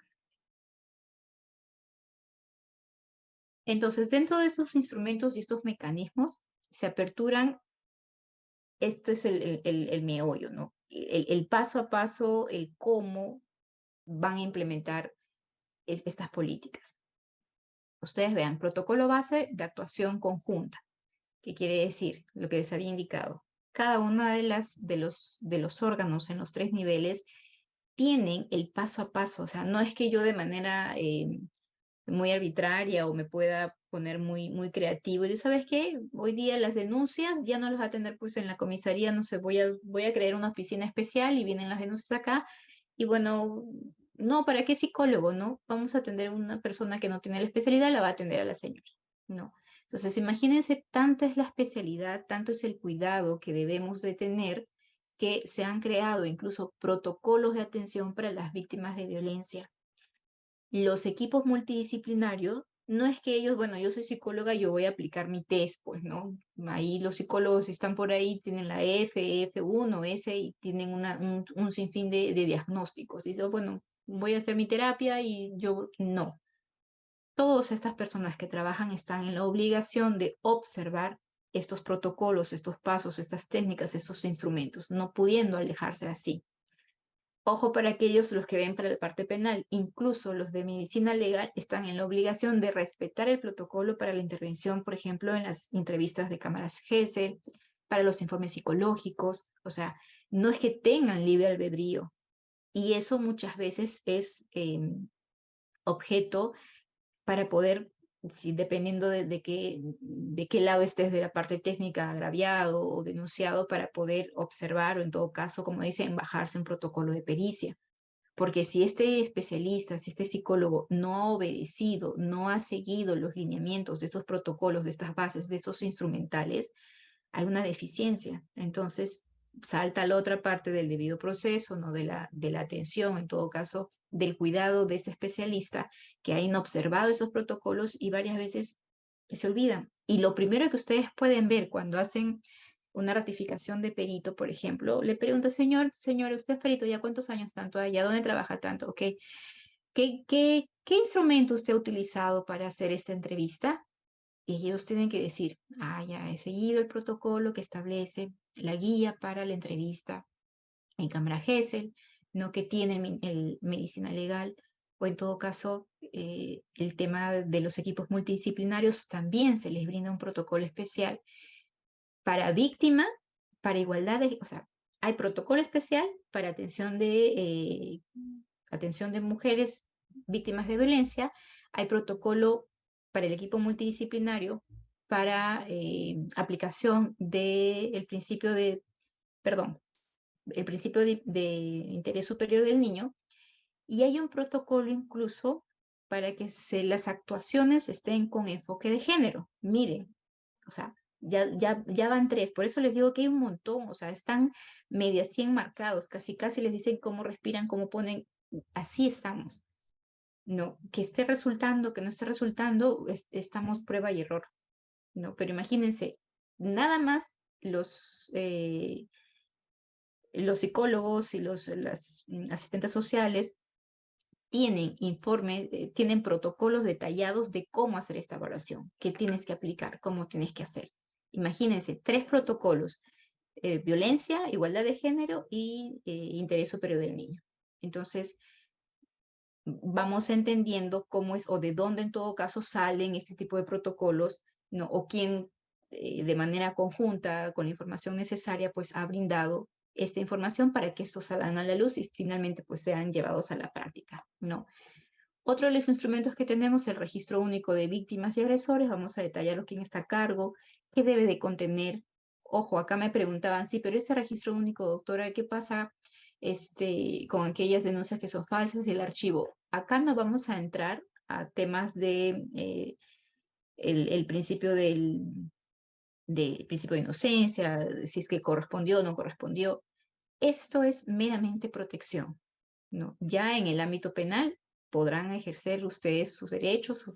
Entonces, dentro de esos instrumentos y estos mecanismos, se aperturan, esto es el meollo, ¿no? El paso a paso, el cómo van a implementar estas políticas. Ustedes vean, protocolo base de actuación conjunta. ¿Qué quiere decir? Lo que les había indicado. Cada una de los órganos en los 3 niveles tienen el paso a paso. O sea, no es que yo de manera muy arbitraria o me pueda poner muy creativo. Y ¿sabes qué? Hoy día las denuncias ya no las va a tener pues en la comisaría, no sé, voy a crear una oficina especial y vienen las denuncias acá. Y bueno, no, ¿para qué psicólogo, no? Vamos a atender a una persona que no tiene la especialidad, la va a atender a la señora. No. Entonces, imagínense, tanta es la especialidad, tanto es el cuidado que debemos de tener que se han creado incluso protocolos de atención para las víctimas de violencia. Los equipos multidisciplinarios, no es que ellos, bueno, yo soy psicóloga, yo voy a aplicar mi test, pues, ¿no? Ahí los psicólogos están por ahí, tienen la F1, S y tienen un sinfín de diagnósticos. Dicen, bueno, voy a hacer mi terapia y yo no. Todas estas personas que trabajan están en la obligación de observar estos protocolos, estos pasos, estas técnicas, estos instrumentos, no pudiendo alejarse así. Ojo para aquellos los que ven para la parte penal, incluso los de medicina legal están en la obligación de respetar el protocolo para la intervención, por ejemplo, en las entrevistas de cámaras Gesell, para los informes psicológicos, o sea, no es que tengan libre albedrío. Y eso muchas veces es objeto para poder, si, dependiendo de qué lado estés de la parte técnica, agraviado o denunciado, para poder observar o en todo caso, como dicen, bajarse un protocolo de pericia. Porque si este especialista, si este psicólogo no ha obedecido, no ha seguido los lineamientos de estos protocolos, de estas bases, de estos instrumentales, hay una deficiencia. Entonces, salta la otra parte del debido proceso, ¿no? De la atención, en todo caso, del cuidado de este especialista que ha inobservado esos protocolos y varias veces se olvidan. Y lo primero que ustedes pueden ver cuando hacen una ratificación de perito, por ejemplo, le pregunta, señor, usted es perito, ¿ya cuántos años tanto allá? ¿Dónde trabaja tanto? Ok. ¿Qué instrumento usted ha utilizado para hacer esta entrevista? Y ellos tienen que decir, ya he seguido el protocolo que establece la guía para la entrevista en cámara Gesell, no que tiene el medicina legal, o en todo caso, el tema de los equipos multidisciplinarios también se les brinda un protocolo especial para víctima, para igualdad o sea, hay protocolo especial para atención de mujeres víctimas de violencia, hay protocolo para el equipo multidisciplinario para aplicación del principio perdón, el principio de interés superior del niño, y hay un protocolo incluso para que las actuaciones estén con enfoque de género. Miren, o sea, ya van tres, por eso les digo que hay un montón, o sea, están media 100 marcados, casi casi les dicen cómo respiran, cómo ponen, así estamos. No, que esté resultando, que no esté resultando, estamos prueba y error, ¿no? Pero imagínense, nada más los psicólogos y las asistentes sociales tienen protocolos detallados de cómo hacer esta evaluación, qué tienes que aplicar, cómo tienes que hacer. Imagínense, tres protocolos: violencia, igualdad de género y interés superior del niño. Entonces, vamos entendiendo cómo es o de dónde en todo caso salen este tipo de protocolos, ¿no? O quién de manera conjunta con la información necesaria pues ha brindado esta información para que estos salgan a la luz y finalmente pues sean llevados a la práctica, ¿no? Otro de los instrumentos que tenemos, el registro único de víctimas y agresores. Vamos a detallar quién está a cargo, qué debe de contener. Ojo, acá me preguntaban, sí, pero este registro único, doctora, ¿qué pasa con aquellas denuncias que son falsas y el archivo? Acá no vamos a entrar a temas de el principio del principio de inocencia, si es que correspondió o no correspondió. Esto es meramente protección, ¿no? Ya en el ámbito penal podrán ejercer ustedes sus derechos o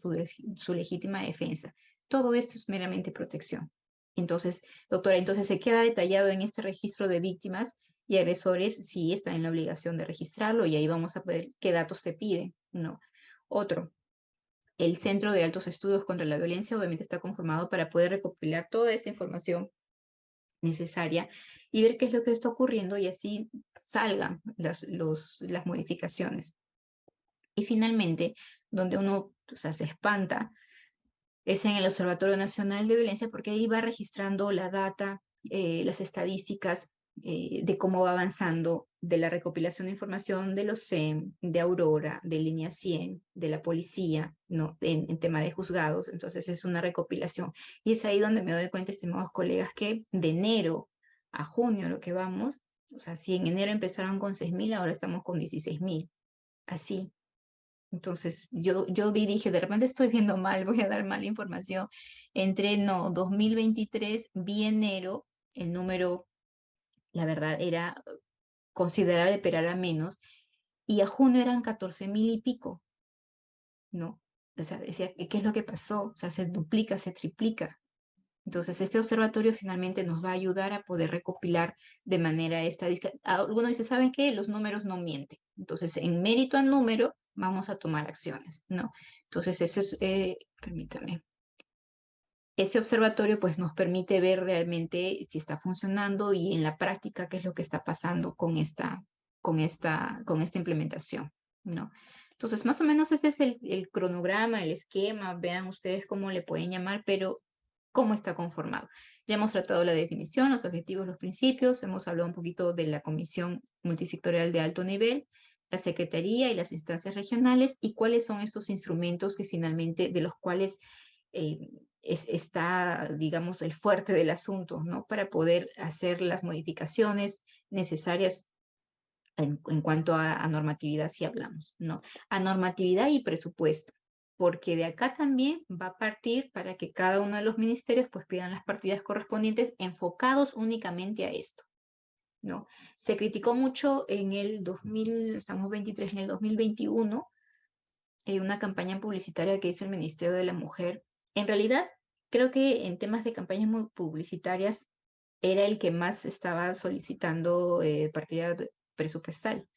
su legítima defensa. Todo esto es meramente protección. Entonces, doctora, entonces se queda detallado en este registro de víctimas y agresores si están en la obligación de registrarlo, y ahí vamos a ver qué datos te piden, ¿no? Otro, el Centro de Altos Estudios contra la Violencia obviamente está conformado para poder recopilar toda esta información necesaria y ver qué es lo que está ocurriendo, y así salgan las modificaciones. Y finalmente, donde uno, o sea, se espanta, es en el Observatorio Nacional de Violencia, porque ahí va registrando la data, las estadísticas de cómo va avanzando, de la recopilación de información de los SEM, de Aurora, de Línea 100, de la policía, ¿no? En tema de juzgados. Entonces es una recopilación. Y es ahí donde me doy cuenta, estimados colegas, que de enero a junio, lo que vamos, o sea, si en enero empezaron con 6.000, ahora estamos con 16.000. Así. Entonces yo dije, de repente estoy viendo mal, voy a dar mala información. No, 2023, vi enero, el número, la verdad, era considerable, pero era menos, y a junio eran 14.000 y pico, ¿no? O sea, decía, ¿qué es lo que pasó? O sea, se duplica, se triplica. Entonces, este observatorio finalmente nos va a ayudar a poder recopilar de manera estadística. Algunos dicen, ¿saben qué? Los números no mienten. Entonces, en mérito al número, vamos a tomar acciones, ¿no? Entonces, eso es, permítame. Ese observatorio pues nos permite ver realmente si está funcionando y en la práctica qué es lo que está pasando con esta implementación, ¿no? Entonces, más o menos este es el cronograma, el esquema. Vean ustedes cómo le pueden llamar, pero cómo está conformado. Ya hemos tratado la definición, los objetivos, los principios. Hemos hablado un poquito de la Comisión Multisectorial de Alto Nivel, la Secretaría y las instancias regionales, y cuáles son estos instrumentos que finalmente, de los cuales eh, está, digamos, el fuerte del asunto, ¿no? Para poder hacer las modificaciones necesarias en cuanto a normatividad, si hablamos, ¿no? A normatividad y presupuesto, porque de acá también va a partir para que cada uno de los ministerios pues pidan las partidas correspondientes enfocados únicamente a esto, ¿no? Se criticó mucho en el 2000, estamos 23, en el 2021, una campaña publicitaria que hizo el Ministerio de la Mujer. En realidad, creo que en temas de campañas publicitarias era el que más estaba solicitando partida presupuestal.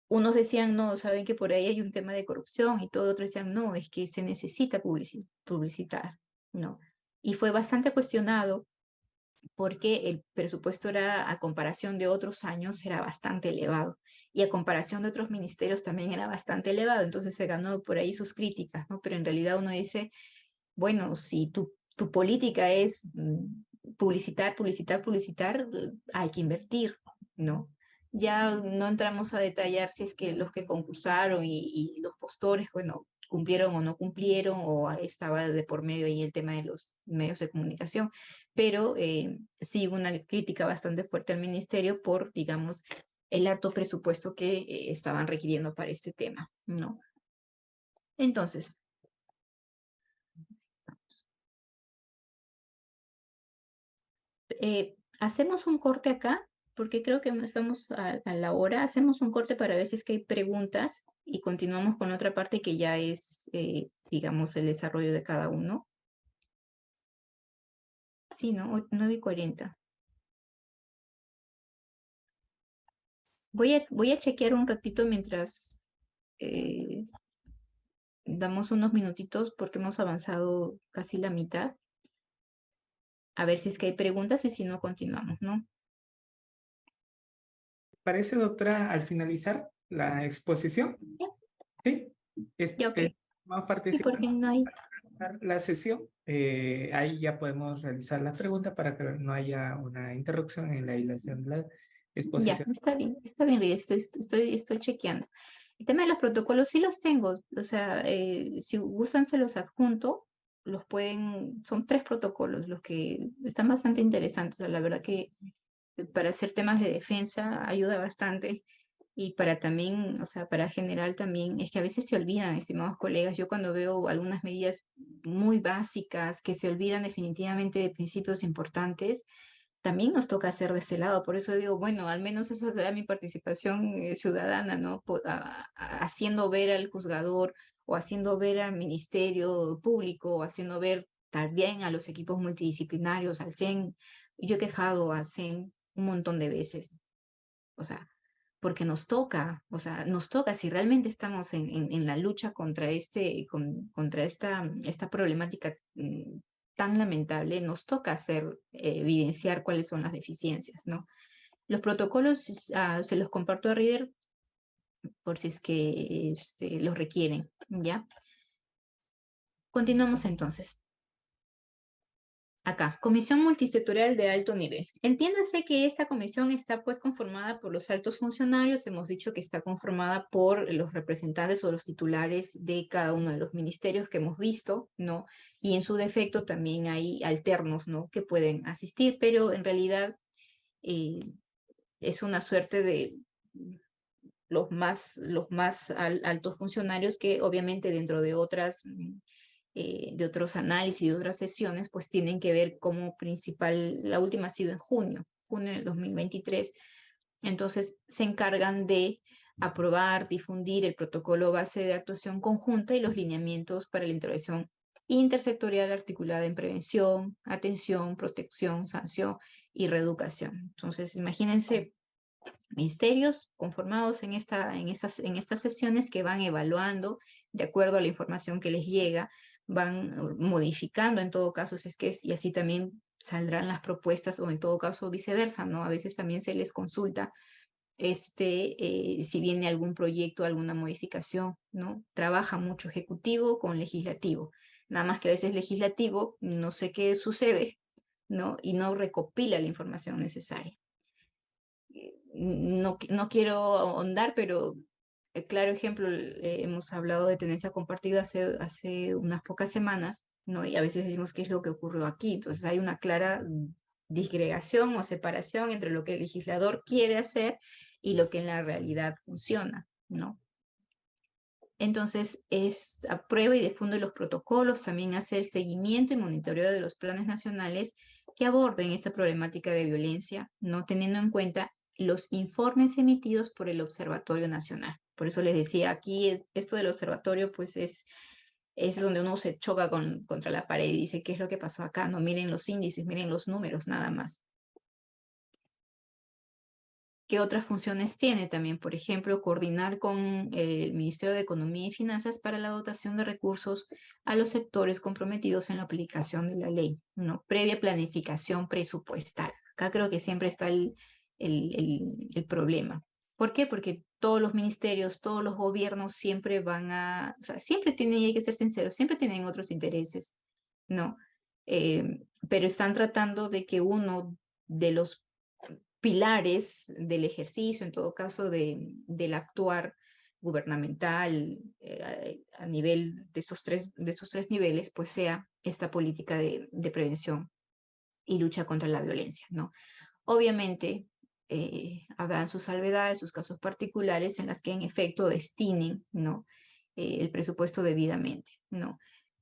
Unos decían, no, saben que por ahí hay un tema de corrupción y todo, otros decían, no, es que se necesita publicitar, ¿no? Y fue bastante cuestionado porque el presupuesto era, a comparación de otros años, era bastante elevado. Y a comparación de otros ministerios también era bastante elevado. Entonces se ganó por ahí sus críticas, ¿no? Pero en realidad uno dice, bueno, si tu política es publicitar, publicitar, publicitar, hay que invertir, ¿no? Ya no entramos a detallar si es que los que concursaron y los postores, bueno, cumplieron o no cumplieron, o estaba de por medio ahí el tema de los medios de comunicación, pero sí hubo una crítica bastante fuerte al ministerio por, digamos, el alto presupuesto que estaban requiriendo para este tema, ¿no? Entonces, hacemos un corte acá, porque creo que no estamos a la hora. Hacemos un corte para ver si es que hay preguntas y continuamos con otra parte que ya es, digamos, el desarrollo de cada uno. Sí, ¿no? 9:40. Voy a chequear un ratito mientras eh, damos unos minutitos porque hemos avanzado casi la mitad. A ver si es que hay preguntas y si no, continuamos, ¿no?
¿Parece, doctora, al finalizar la exposición?
Ya,
Sí,
ya, ok.
vamos
Sí,
participando
porque no hay.
en la sesión. Ahí ya podemos realizar las preguntas para que no haya una interrupción en la hilación de la
Ya,
exposición.
está bien, Rita, estoy chequeando. El tema de los protocolos sí los tengo, o sea, si gustan se los adjunto, son 3 protocolos los que están bastante interesantes, la verdad que para hacer temas de defensa ayuda bastante y para también, o sea, para general también, es que a veces se olvidan, estimados colegas, yo cuando veo algunas medidas muy básicas que se olvidan definitivamente de principios importantes, también nos toca hacer de ese lado. Por eso digo, bueno, al menos esa será mi participación ciudadana, ¿no? Haciendo ver al juzgador o haciendo ver al ministerio público o haciendo ver también a los equipos multidisciplinarios, al CEN. Yo he quejado al CEN un montón de veces, o sea, porque nos toca, o sea, nos toca si realmente estamos en la lucha contra contra esta problemática tan lamentable, nos toca evidenciar cuáles son las deficiencias, ¿no? Los protocolos se los comparto a Reader por si es que los requieren, ¿ya? Continuamos entonces. Acá, Comisión Multisectorial de Alto Nivel. Entiéndase que esta comisión está pues conformada por los altos funcionarios, hemos dicho que está conformada por los representantes o los titulares de cada uno de los ministerios que hemos visto, ¿no? Y en su defecto también hay alternos, ¿no? Que pueden asistir, pero en realidad eh, es una suerte de los más altos funcionarios que obviamente dentro de de otros análisis y de otras sesiones, pues tienen que ver como principal, la última ha sido en junio del 2023. Entonces se encargan de aprobar, difundir el protocolo base de actuación conjunta y los lineamientos para la intervención intersectorial articulada en prevención, atención, protección, sanción y reeducación. Entonces, imagínense ministerios conformados en estas sesiones que van evaluando de acuerdo a la información que les llega, van modificando en todo caso, si es que es, y así también saldrán las propuestas o en todo caso viceversa, ¿no? A veces también se les consulta si viene algún proyecto, alguna modificación, ¿no? Trabaja mucho ejecutivo con legislativo, nada más que a veces legislativo no sé qué sucede, ¿no? Y no recopila la información necesaria. No quiero ahondar, pero claro ejemplo, hemos hablado de tenencia compartida hace unas pocas semanas, ¿no? Y a veces decimos qué es lo que ocurrió aquí. Entonces hay una clara disgregación o separación entre lo que el legislador quiere hacer y lo que en la realidad funciona, ¿no? Entonces, aprueba y difunde los protocolos, también hace el seguimiento y monitoreo de los planes nacionales que aborden esta problemática de violencia, no teniendo en cuenta los informes emitidos por el Observatorio Nacional. Por eso les decía, aquí esto del observatorio, pues es donde uno se choca contra la pared y dice, ¿qué es lo que pasó acá? No, miren los índices, miren los números, nada más. ¿Qué otras funciones tiene también? Por ejemplo, coordinar con el Ministerio de Economía y Finanzas para la dotación de recursos a los sectores comprometidos en la aplicación de la ley, ¿no? Previa planificación presupuestal. Acá creo que siempre está el problema. ¿Por qué? Porque todos los ministerios, todos los gobiernos siempre van a, o sea, siempre tienen, y hay que ser sinceros, siempre tienen otros intereses, ¿no? Pero están tratando de que uno de los pilares del ejercicio, en todo caso, del actuar gubernamental a nivel de estos tres niveles, pues sea esta política de prevención y lucha contra la violencia, ¿no? Obviamente, habrán sus salvedades, sus casos particulares en las que en efecto destinen, ¿no? El presupuesto debidamente, ¿no?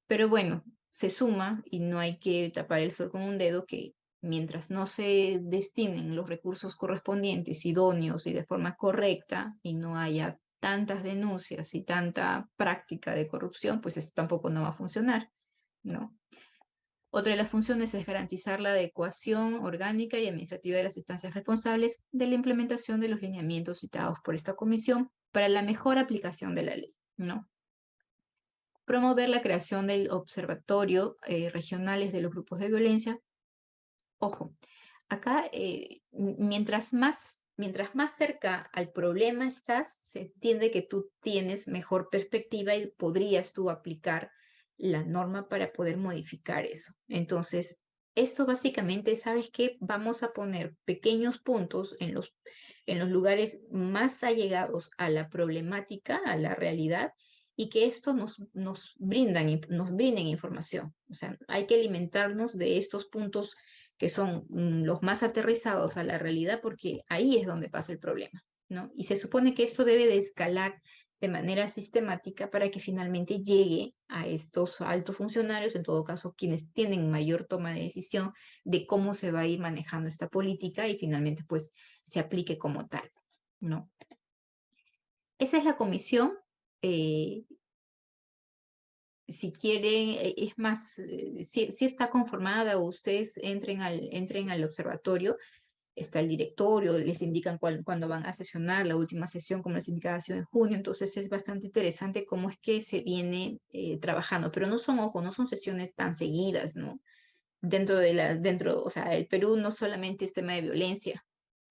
Pero bueno, se suma y no hay que tapar el sol con un dedo que mientras no se destinen los recursos correspondientes, idóneos y de forma correcta y no haya tantas denuncias y tanta práctica de corrupción, pues esto tampoco no va a funcionar, ¿no? Otra de las funciones es garantizar la adecuación orgánica y administrativa de las instancias responsables de la implementación de los lineamientos citados por esta comisión para la mejor aplicación de la ley, ¿no? Promover la creación del observatorio regionales de los grupos de violencia. Ojo, acá mientras más cerca al problema estás, se entiende que tú tienes mejor perspectiva y podrías tú aplicar la norma para poder modificar eso. Entonces, esto básicamente, ¿sabes qué? Vamos a poner pequeños puntos en los lugares más allegados a la problemática, a la realidad, y que esto nos brinden información. O sea, hay que alimentarnos de estos puntos que son los más aterrizados a la realidad, porque ahí es donde pasa el problema, ¿no? Y se supone que esto debe de escalar de manera sistemática para que finalmente llegue a estos altos funcionarios, en todo caso, quienes tienen mayor toma de decisión de cómo se va a ir manejando esta política y finalmente, pues, se aplique como tal, ¿no? Esa es la comisión. eh, si quieren, es más, si está conformada, ustedes entren al observatorio, está el directorio, les indican cuándo van a sesionar, la última sesión, como les indicaba, ha sido en junio, entonces es bastante interesante cómo es que se viene trabajando, pero no son, ojo, no son sesiones tan seguidas, ¿no? O sea, el Perú no solamente es tema de violencia,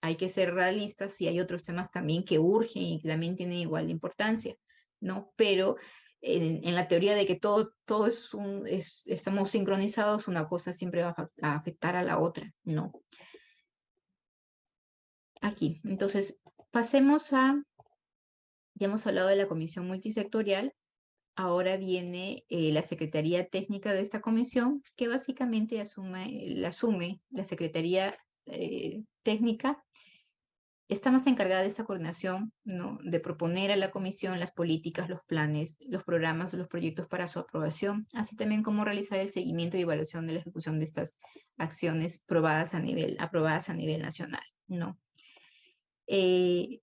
hay que ser realistas y hay otros temas también que urgen y que también tienen igual de importancia, ¿no? Pero en la teoría de que todo estamos sincronizados, una cosa siempre va a afectar a la otra, ¿no? Aquí, entonces, pasemos ya hemos hablado de la comisión multisectorial, ahora viene la Secretaría Técnica de esta comisión, que básicamente la asume la Secretaría Técnica. Está más encargada de esta coordinación, ¿no? De proponer a la comisión las políticas, los planes, los programas, los proyectos para su aprobación, así también como realizar el seguimiento y evaluación de la ejecución de estas acciones aprobadas a nivel nacional, ¿no? Eh,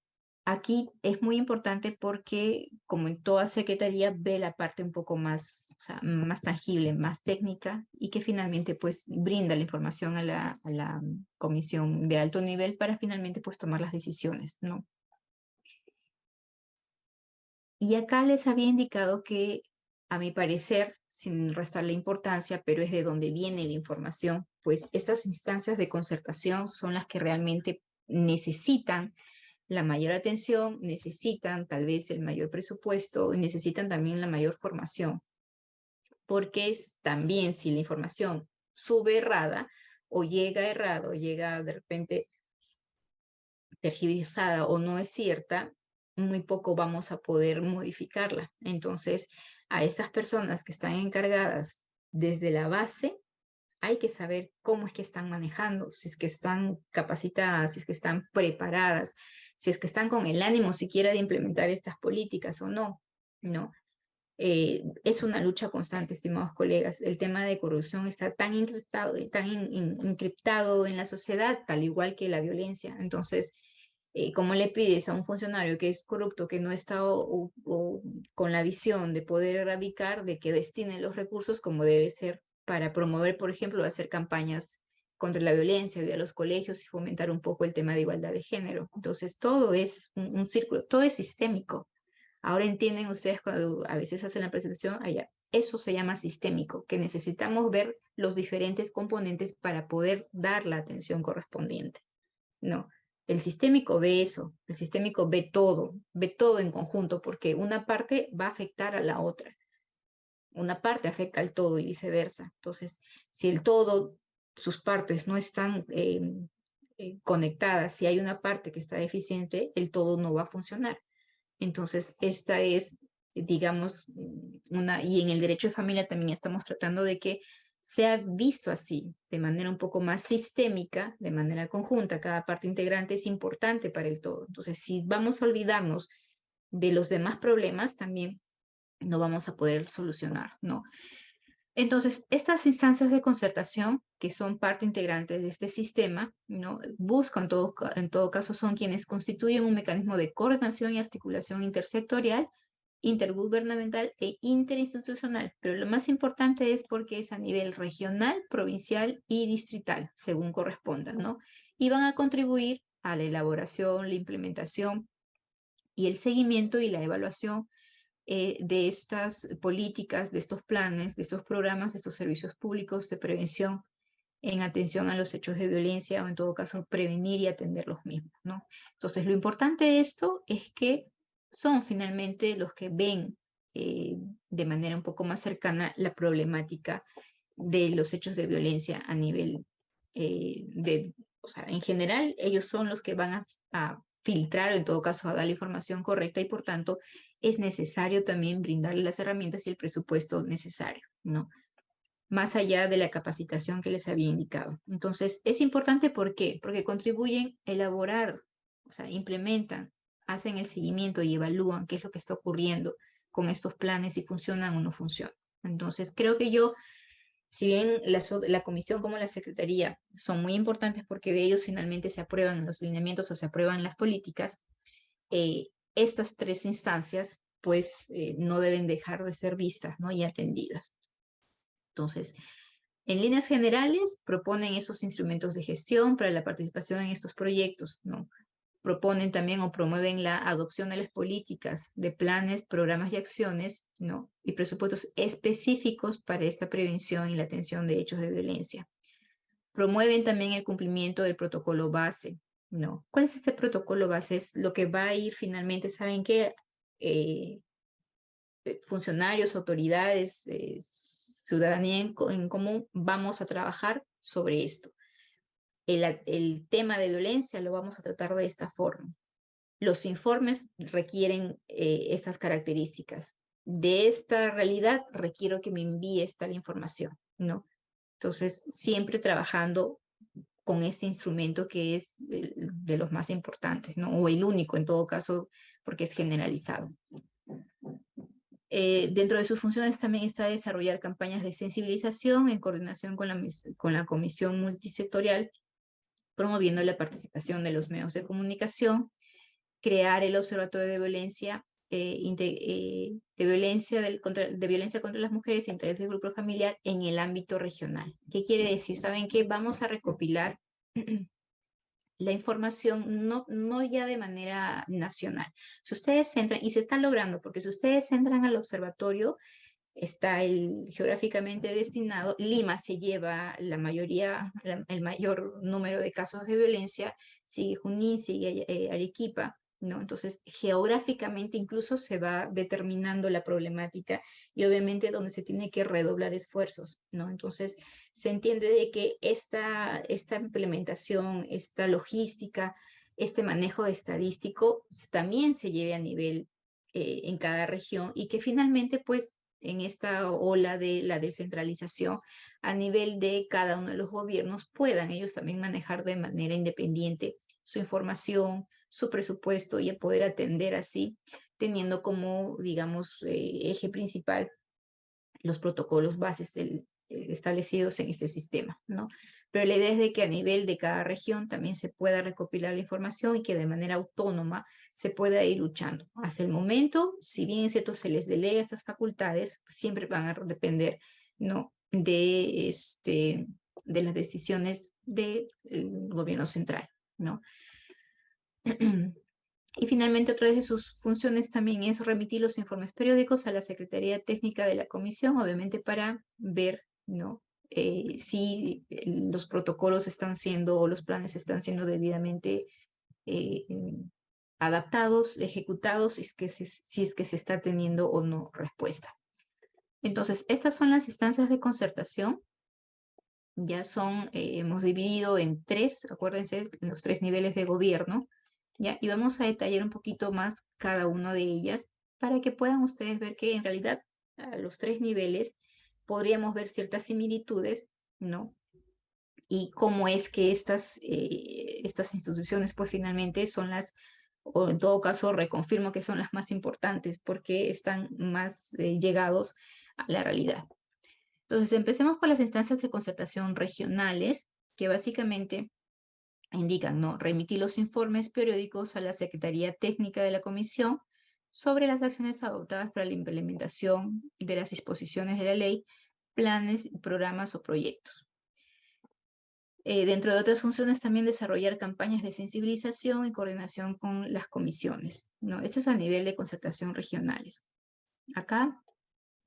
Aquí es muy importante porque, como en toda secretaría, ve la parte un poco más, o sea, más tangible, más técnica y que finalmente pues brinda la información a la comisión de alto nivel para finalmente pues tomar las decisiones, ¿no? Y acá les había indicado que, a mi parecer, sin restarle importancia, pero es de donde viene la información, pues estas instancias de concertación son las que realmente necesitan la mayor atención, necesitan tal vez el mayor presupuesto y necesitan también la mayor formación, porque también si la información sube errada o llega errada o llega de repente tergiversada o no es cierta, muy poco vamos a poder modificarla. Entonces, a estas personas que están encargadas desde la base, hay que saber cómo es que están manejando, si es que están capacitadas, si es que están preparadas, si es que están con el ánimo siquiera de implementar estas políticas o no, ¿no? Es una lucha constante, estimados colegas. El tema de corrupción está tan encriptado en la sociedad, tal igual que la violencia. Entonces, ¿Cómo le pides a un funcionario que es corrupto, que no está o con la visión de poder erradicar, de que destine los recursos como debe ser para promover, por ejemplo, hacer campañas contra la violencia, ir a los colegios y fomentar un poco el tema de igualdad de género? Entonces, todo es un círculo, todo es sistémico. Ahora entienden ustedes cuando a veces hacen la presentación allá. Eso se llama sistémico, que necesitamos ver los diferentes componentes para poder dar la atención correspondiente. No, el sistémico ve eso, el sistémico ve todo en conjunto, porque una parte va a afectar a la otra, una parte afecta al todo y viceversa. Entonces, si el todo, sus partes no están conectadas, si hay una parte que está deficiente, el todo no va a funcionar. Entonces, esta es, digamos, y en el derecho de familia también estamos tratando de que sea visto así, de manera un poco más sistémica, de manera conjunta. Cada parte integrante es importante para el todo. Entonces, si vamos a olvidarnos de los demás problemas, también no vamos a poder solucionar, ¿no? Entonces, estas instancias de concertación, que son parte integrante de este sistema, ¿no? Buscan, en todo caso, son quienes constituyen un mecanismo de coordinación y articulación intersectorial, intergubernamental e interinstitucional. Pero lo más importante es porque es a nivel regional, provincial y distrital, según corresponda, ¿no? Y van a contribuir a la elaboración, la implementación y el seguimiento y la evaluación de estas políticas, de estos planes, de estos programas, de estos servicios públicos de prevención en atención a los hechos de violencia o en todo caso prevenir y atender los mismos, ¿no? Entonces, lo importante de esto es que son finalmente los que ven de manera un poco más cercana la problemática de los hechos de violencia a nivel o sea, en general, ellos son los que van a filtrar o en todo caso a dar la información correcta y por tanto es necesario también brindarle las herramientas y el presupuesto necesario, ¿no? Más allá de la capacitación que les había indicado. Entonces, es importante, ¿por qué? Porque contribuyen a elaborar, o sea, implementan, hacen el seguimiento y evalúan qué es lo que está ocurriendo con estos planes, si funcionan o no funcionan. Entonces, creo que yo, si bien la comisión como la secretaría son muy importantes porque de ellos finalmente se aprueban los lineamientos o se aprueban las políticas, estas tres instancias pues no deben dejar de ser vistas, ¿no? Y atendidas. Entonces, en líneas generales, proponen esos instrumentos de gestión para la participación en estos proyectos, ¿no? Proponen también o promueven la adopción de las políticas, de planes, programas y acciones, ¿no? Y presupuestos específicos para esta prevención y la atención de hechos de violencia. Promueven también el cumplimiento del protocolo base, ¿no? ¿Cuál es este protocolo base? Es lo que va a ir finalmente, ¿saben qué? Eh, Funcionarios, autoridades, ciudadanía en común, vamos a trabajar sobre esto. El tema de violencia lo vamos a tratar de esta forma. Los informes requieren estas características. De esta realidad requiero que me envíes tal información, ¿no? Entonces, siempre trabajando con este instrumento que es de los más importantes, ¿no? O el único en todo caso, porque es generalizado. Dentro de sus funciones también está desarrollar campañas de sensibilización en coordinación con la Comisión Multisectorial, promoviendo la participación de los medios de comunicación, crear el Observatorio de Violencia, de violencia contra las mujeres e interés del grupo familiar en el ámbito regional. ¿Qué quiere decir? ¿Saben qué? Vamos a recopilar la información no ya de manera nacional. Si ustedes entran, y se está logrando, porque si ustedes entran al observatorio, está geográficamente destinado, Lima se lleva la mayoría, el mayor número de casos de violencia, sigue Junín, sigue Arequipa, ¿no? Entonces, geográficamente incluso se va determinando la problemática y obviamente donde se tiene que redoblar esfuerzos, ¿no? Entonces, se entiende de que esta implementación, esta logística, este manejo estadístico también se lleve a nivel en cada región y que finalmente, pues, en esta ola de la descentralización a nivel de cada uno de los gobiernos puedan ellos también manejar de manera independiente su información, su presupuesto y poder atender así, teniendo como, digamos, eje principal los protocolos bases establecidos en este sistema, ¿no? pero la idea es de que a nivel de cada región también se pueda recopilar la información y que de manera autónoma se pueda ir luchando. Hasta el momento, si bien es cierto se les delega estas facultades, pues siempre van a depender, ¿no?, de las decisiones del gobierno central, ¿no? Y finalmente, otra de sus funciones también es remitir los informes periódicos a la Secretaría Técnica de la Comisión, obviamente para ver, ¿no?, si los protocolos están siendo o los planes están siendo debidamente eh, adaptados, ejecutados, si es que se está teniendo o no respuesta. Entonces, estas son las instancias de concertación. Ya son, hemos dividido en tres, acuérdense, en los tres niveles de gobierno, ¿ya? Y vamos a detallar un poquito más cada una de ellas para que puedan ustedes ver que en realidad a los tres niveles podríamos ver ciertas similitudes, ¿no? Y cómo es que estas instituciones pues finalmente son las, o en todo caso reconfirmo que son las más importantes porque están más llegados a la realidad. Entonces, empecemos por las instancias de concertación regionales, que básicamente indican, ¿no?, remitir los informes periódicos a la Secretaría Técnica de la Comisión sobre las acciones adoptadas para la implementación de las disposiciones de la ley, planes, programas o proyectos. Dentro de otras funciones, también desarrollar campañas de sensibilización y coordinación con las comisiones, ¿no? Esto es a nivel de concertación regionales. Acá,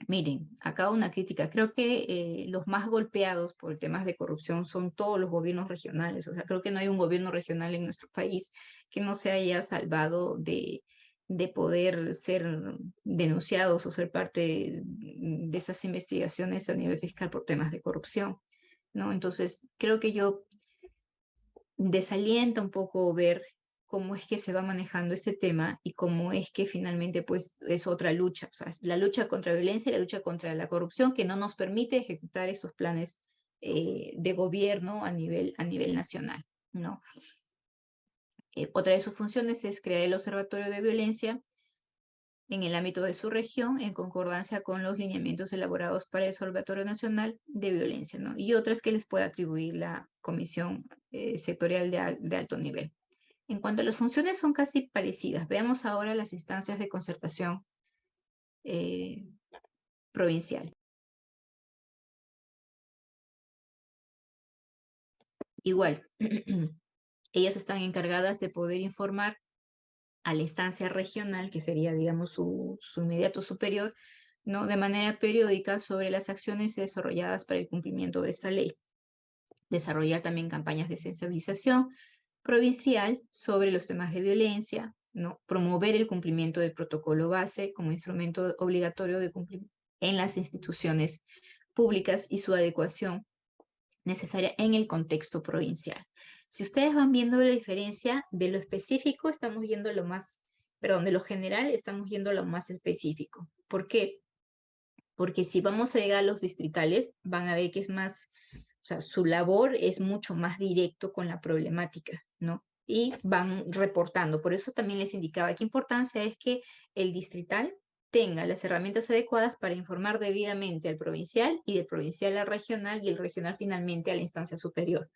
miren, acá una crítica. Creo que los más golpeados por temas de corrupción son todos los gobiernos regionales. O sea, creo que no hay un gobierno regional en nuestro país que no se haya salvado de poder ser denunciados o ser parte de esas investigaciones a nivel fiscal por temas de corrupción, ¿no? Entonces, creo que yo desalienta un poco ver cómo es que se va manejando este tema y cómo es que finalmente pues es otra lucha, o sea, es la lucha contra la violencia y la lucha contra la corrupción que no nos permite ejecutar estos planes de gobierno a nivel nacional, ¿no? Otra de sus funciones es crear el Observatorio de Violencia en el ámbito de su región, en concordancia con los lineamientos elaborados para el Observatorio Nacional de Violencia, ¿no? Y otras que les puede atribuir la Comisión Sectorial de Alto Nivel. En cuanto a las funciones, son casi parecidas. Veamos ahora las instancias de concertación eh, provincial. Igual, ellas están encargadas de poder informar a la instancia regional, que sería, digamos, su inmediato superior, ¿no?, de manera periódica sobre las acciones desarrolladas para el cumplimiento de esta ley. Desarrollar también campañas de sensibilización provincial sobre los temas de violencia, ¿no? Promover el cumplimiento del protocolo base como instrumento obligatorio de cumplimiento en las instituciones públicas y su adecuación necesaria en el contexto provincial. Si ustedes van viendo la diferencia de lo específico, estamos yendo a lo más, perdón, de lo general, estamos yendo a lo más específico. ¿Por qué? Porque si vamos a llegar a los distritales, van a ver que es más, o sea, su labor es mucho más directo con la problemática, ¿no? Y van reportando. Por eso también les indicaba qué importancia es que el distrital tenga las herramientas adecuadas para informar debidamente al provincial y del provincial al regional y el regional finalmente a la instancia superior.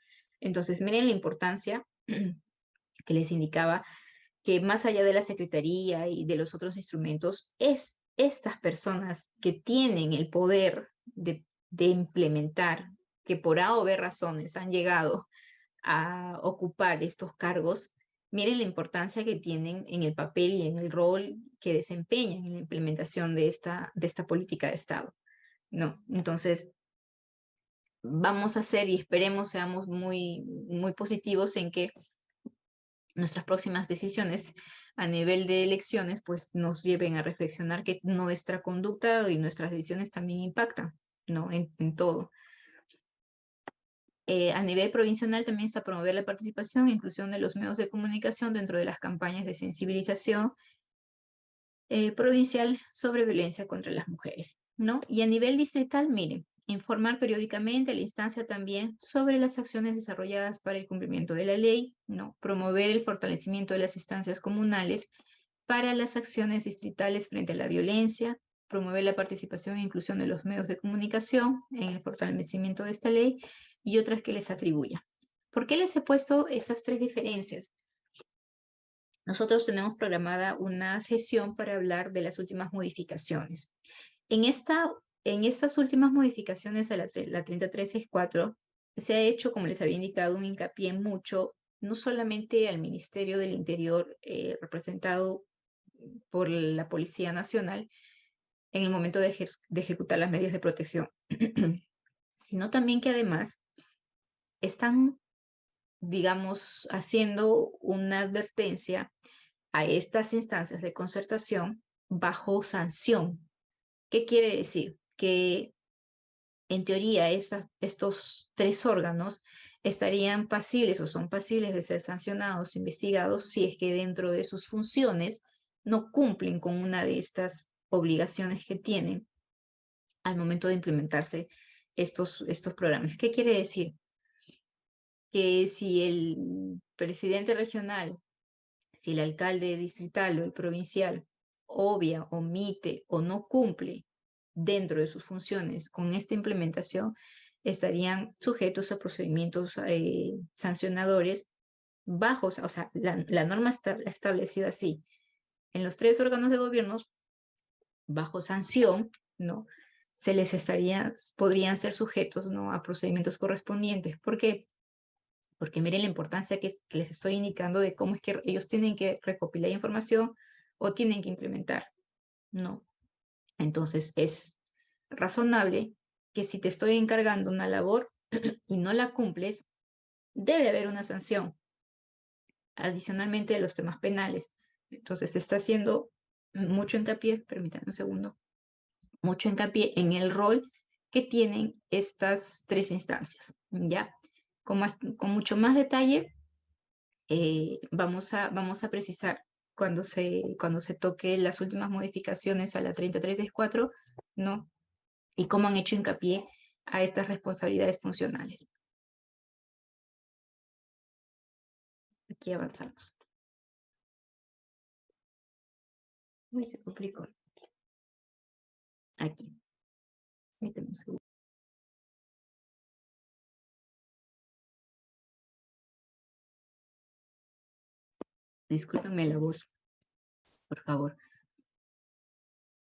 Entonces, miren la importancia que les indicaba, que más allá de la Secretaría y de los otros instrumentos, es estas personas que tienen el poder de implementar, que por A o B razones han llegado a ocupar estos cargos, miren la importancia que tienen en el papel y en el rol que desempeñan en la implementación de esta política de Estado, ¿no? Entonces, vamos a hacer y esperemos seamos muy, muy positivos en que nuestras próximas decisiones a nivel de elecciones pues nos lleven a reflexionar que nuestra conducta y nuestras decisiones también impactan, ¿no?, en todo. A nivel provincial también está promover la participación e inclusión de los medios de comunicación dentro de las campañas de sensibilización provincial sobre violencia contra las mujeres, ¿no? Y a nivel distrital, miren, informar periódicamente a la instancia también sobre las acciones desarrolladas para el cumplimiento de la ley, ¿no? Promover el fortalecimiento de las instancias comunales para las acciones distritales frente a la violencia, promover la participación e inclusión de los medios de comunicación en el fortalecimiento de esta ley, y otras que les atribuya. ¿Por qué les he puesto estas tres diferencias? Nosotros tenemos programada una sesión para hablar de las últimas modificaciones. En, en estas últimas modificaciones a la 3364 se ha hecho, como les había indicado, un hincapié mucho, no solamente al Ministerio del Interior representado por la Policía Nacional en el momento de ejecutar las medidas de protección, sino también que además están, digamos, haciendo una advertencia a estas instancias de concertación bajo sanción. ¿Qué quiere decir? Que en teoría estos tres órganos estarían pasibles o son pasibles de ser sancionados, investigados, si es que dentro de sus funciones no cumplen con una de estas obligaciones que tienen al momento de implementarse estos programas. ¿Qué quiere decir? Que si el presidente regional, si el alcalde distrital o el provincial obvia, omite o no cumple dentro de sus funciones con esta implementación, estarían sujetos a procedimientos sancionadores bajos. O sea, la norma está establecida así. En los tres órganos de gobierno, bajo sanción, ¿no? Podrían ser sujetos, ¿no?, a procedimientos correspondientes. ¿Por qué? Porque miren la importancia que les estoy indicando de cómo es que ellos tienen que recopilar información o tienen que implementar, ¿no? Entonces es razonable que si te estoy encargando una labor y no la cumples, debe haber una sanción, adicionalmente de los temas penales. Entonces se está haciendo mucho hincapié, permítanme un segundo, mucho hincapié en el rol que tienen estas tres instancias, ¿ya? Con mucho más detalle vamos a precisar cuando se toque las últimas modificaciones a la 3364, ¿no? Y cómo han hecho hincapié a estas responsabilidades funcionales. Aquí avanzamos. Uy, se complicó. Aquí. Permíteme un segundo. Discúlpenme la voz, por favor.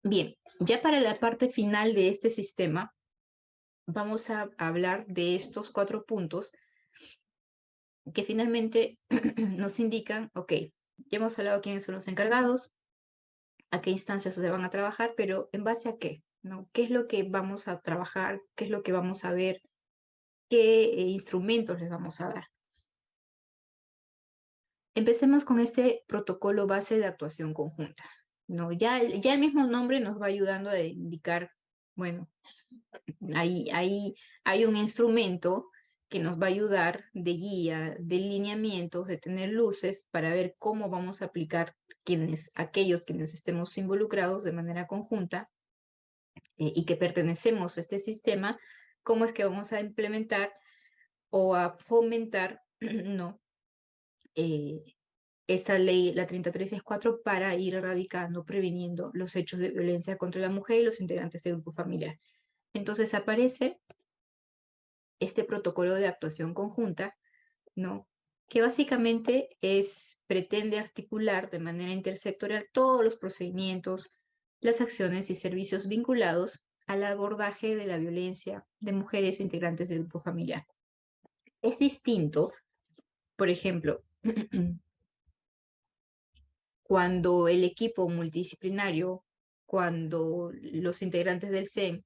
Bien, ya para la parte final de este sistema, vamos a hablar de estos 4 puntos que finalmente nos indican, ok, ya hemos hablado quiénes son los encargados, a qué instancias se van a trabajar, pero ¿en base a qué? ¿No? ¿Qué es lo que vamos a trabajar? ¿Qué es lo que vamos a ver? ¿Qué instrumentos les vamos a dar? Empecemos con este protocolo base de actuación conjunta, ¿no? Ya el mismo nombre nos va ayudando a indicar, bueno, hay un instrumento que nos va a ayudar de guía, de lineamientos, de tener luces para ver cómo vamos a aplicar aquellos quienes estemos involucrados de manera conjunta y que pertenecemos a este sistema, cómo es que vamos a implementar o a fomentar, ¿no? Esta ley, la 3364, para ir erradicando, previniendo los hechos de violencia contra la mujer y los integrantes del grupo familiar. Entonces aparece este protocolo de actuación conjunta, ¿no? Que básicamente pretende articular de manera intersectorial todos los procedimientos, las acciones y servicios vinculados al abordaje de la violencia de mujeres integrantes del grupo familiar. Es distinto, por ejemplo, cuando el equipo multidisciplinario, cuando los integrantes del CEM,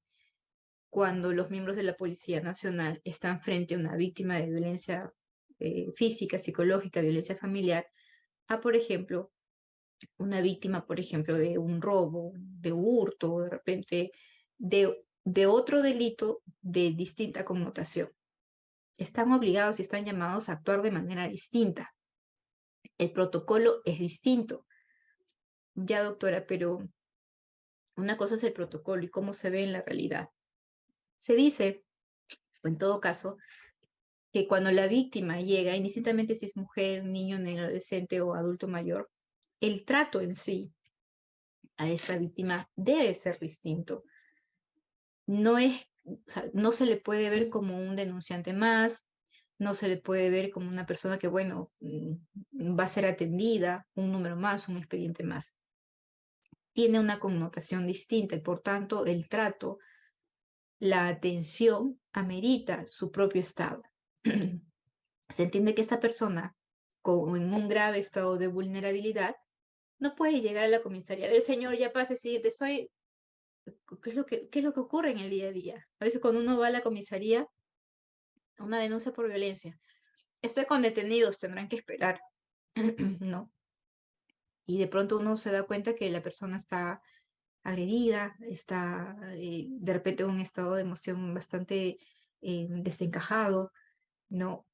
cuando los miembros de la Policía Nacional están frente a una víctima de violencia física, psicológica, violencia familiar, a, por ejemplo, una víctima, por ejemplo, de un robo, de hurto, de repente, de otro delito de distinta connotación. Están obligados y están llamados a actuar de manera distinta. El protocolo es distinto. Ya, doctora, pero una cosa es el protocolo y cómo se ve en la realidad. Se dice, o en todo caso, que cuando la víctima llega, indistintamente si es mujer, niño, adolescente o adulto mayor, el trato en sí a esta víctima debe ser distinto. No es o sea, no se le puede ver como un denunciante más, no se le puede ver como una persona que, bueno, va a ser atendida, un número más, un expediente más. Tiene una connotación distinta y por tanto el trato, la atención amerita su propio estado. Se entiende que esta persona en un grave estado de vulnerabilidad no puede llegar a la comisaría. A ver, señor, ya pase, sí, te estoy... qué es lo que ocurre en el día a día? A veces cuando uno va a la comisaría, una denuncia por violencia, estoy con detenidos, tendrán que esperar, ¿no? Y de pronto uno se da cuenta que la persona está agredida, está de repente en un estado de emoción bastante desencajado, ¿no?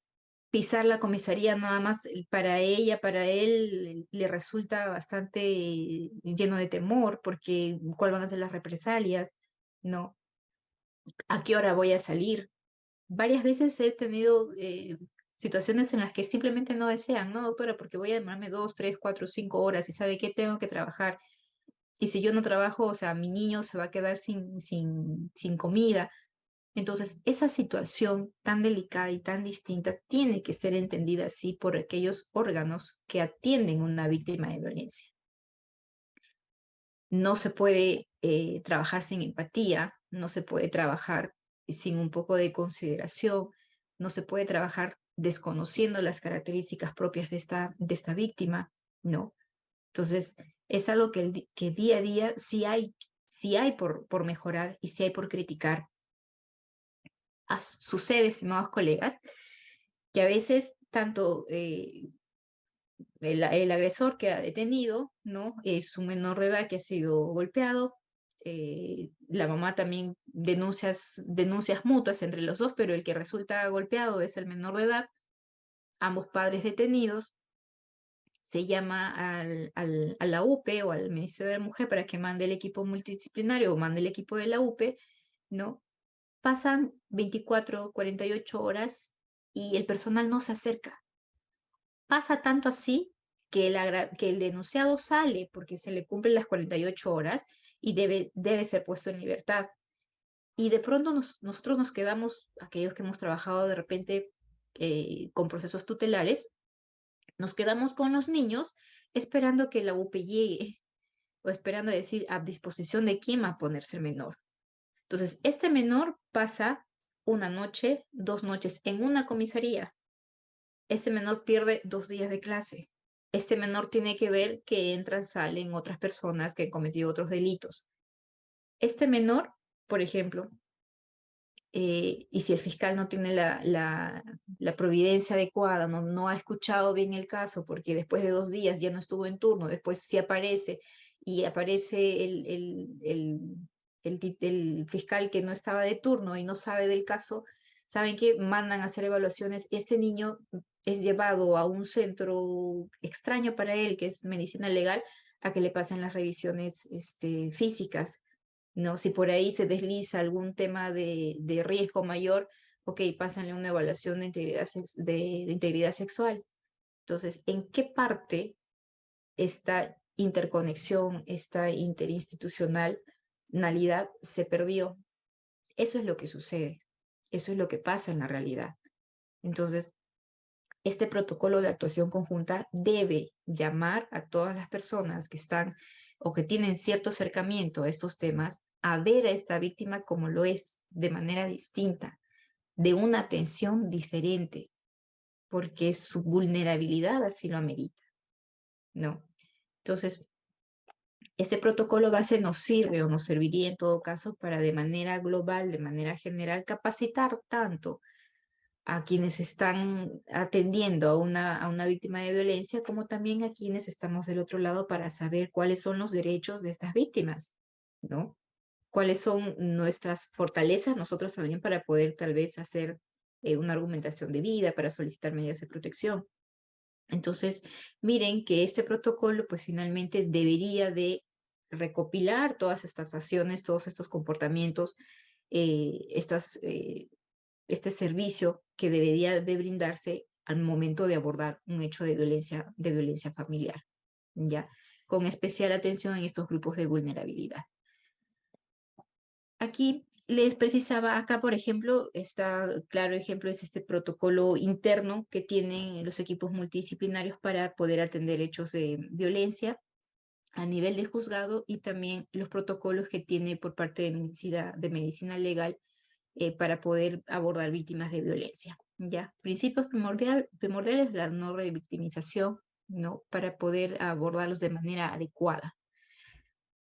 Pisar la comisaría nada más para ella, para él, le resulta bastante lleno de temor porque cuáles van a ser las represalias, ¿no? ¿A qué hora voy a salir? Varias veces he tenido situaciones en las que simplemente no desean, no, doctora, porque voy a demorarme 2, 3, 4, 5 horas y sabe que tengo que trabajar. Y si yo no trabajo, o sea, mi niño se va a quedar sin comida. Entonces, esa situación tan delicada y tan distinta tiene que ser entendida así por aquellos órganos que atienden a una víctima de violencia. No se puede trabajar sin empatía, no se puede trabajar sin un poco de consideración, no se puede trabajar desconociendo las características propias de esta víctima, ¿no? Entonces, es algo que día a día sí hay por mejorar y sí hay por criticar. Sucede, estimados colegas, que a veces tanto el agresor queda detenido, ¿no? Es un menor de edad que ha sido golpeado. La mamá también denuncias mutuas entre los dos, pero el que resulta golpeado es el menor de edad. Ambos padres detenidos. Se llama a la UPE o al Ministerio de la Mujer para que mande el equipo multidisciplinario o mande el equipo de la UPE, ¿no? Pasan 24, 48 horas y el personal no se acerca. Pasa tanto así que el denunciado sale porque se le cumplen las 48 horas y debe ser puesto en libertad. Y de pronto nosotros nos quedamos, aquellos que hemos trabajado de repente con procesos tutelares, nos quedamos con los niños esperando que la UPE llegue o esperando decir a disposición de quién va a ponerse el menor. Entonces, este menor pasa una noche, 2 noches en una comisaría. Este menor pierde 2 días de clase. Este menor tiene que ver que entran, salen otras personas que han cometido otros delitos. Este menor, por ejemplo, y si el fiscal no tiene la providencia adecuada, no ha escuchado bien el caso, porque después de 2 días ya no estuvo en turno, después sí aparece y aparece el fiscal que no estaba de turno y no sabe del caso, saben que mandan a hacer evaluaciones. Este niño es llevado a un centro extraño para él, que es medicina legal, a que le pasen las revisiones físicas, ¿no? Si por ahí se desliza algún tema de riesgo mayor, ok, pásanle una evaluación de integridad, de integridad sexual. Entonces, ¿en qué parte esta interconexión, esta interinstitucionalidad se perdió? Eso es lo que sucede, eso es lo que pasa en la realidad. Entonces, este protocolo de actuación conjunta debe llamar a todas las personas que están o que tienen cierto acercamiento a estos temas a ver a esta víctima como lo es, de manera distinta, de una atención diferente, porque su vulnerabilidad así lo amerita, ¿no? Entonces, este protocolo base nos sirve o nos serviría en todo caso para de manera global, de manera general, capacitar tanto a quienes están atendiendo a una víctima de violencia, como también a quienes estamos del otro lado para saber cuáles son los derechos de estas víctimas, ¿no? Cuáles son nuestras fortalezas nosotros también para poder tal vez hacer una argumentación de vida, para solicitar medidas de protección. Entonces, miren que este protocolo pues finalmente debería de recopilar todas estas acciones, todos estos comportamientos, estas este servicio que debería de brindarse al momento de abordar un hecho de violencia familiar, ¿ya? Con especial atención en estos grupos de vulnerabilidad. Aquí les precisaba acá, por ejemplo, está claro ejemplo es este protocolo interno que tienen los equipos multidisciplinarios para poder atender hechos de violencia a nivel de juzgado y también los protocolos que tiene por parte de medicina legal para poder abordar víctimas de violencia. ¿Ya? Principios primordiales de la no revictimización, ¿no? Para poder abordarlos de manera adecuada.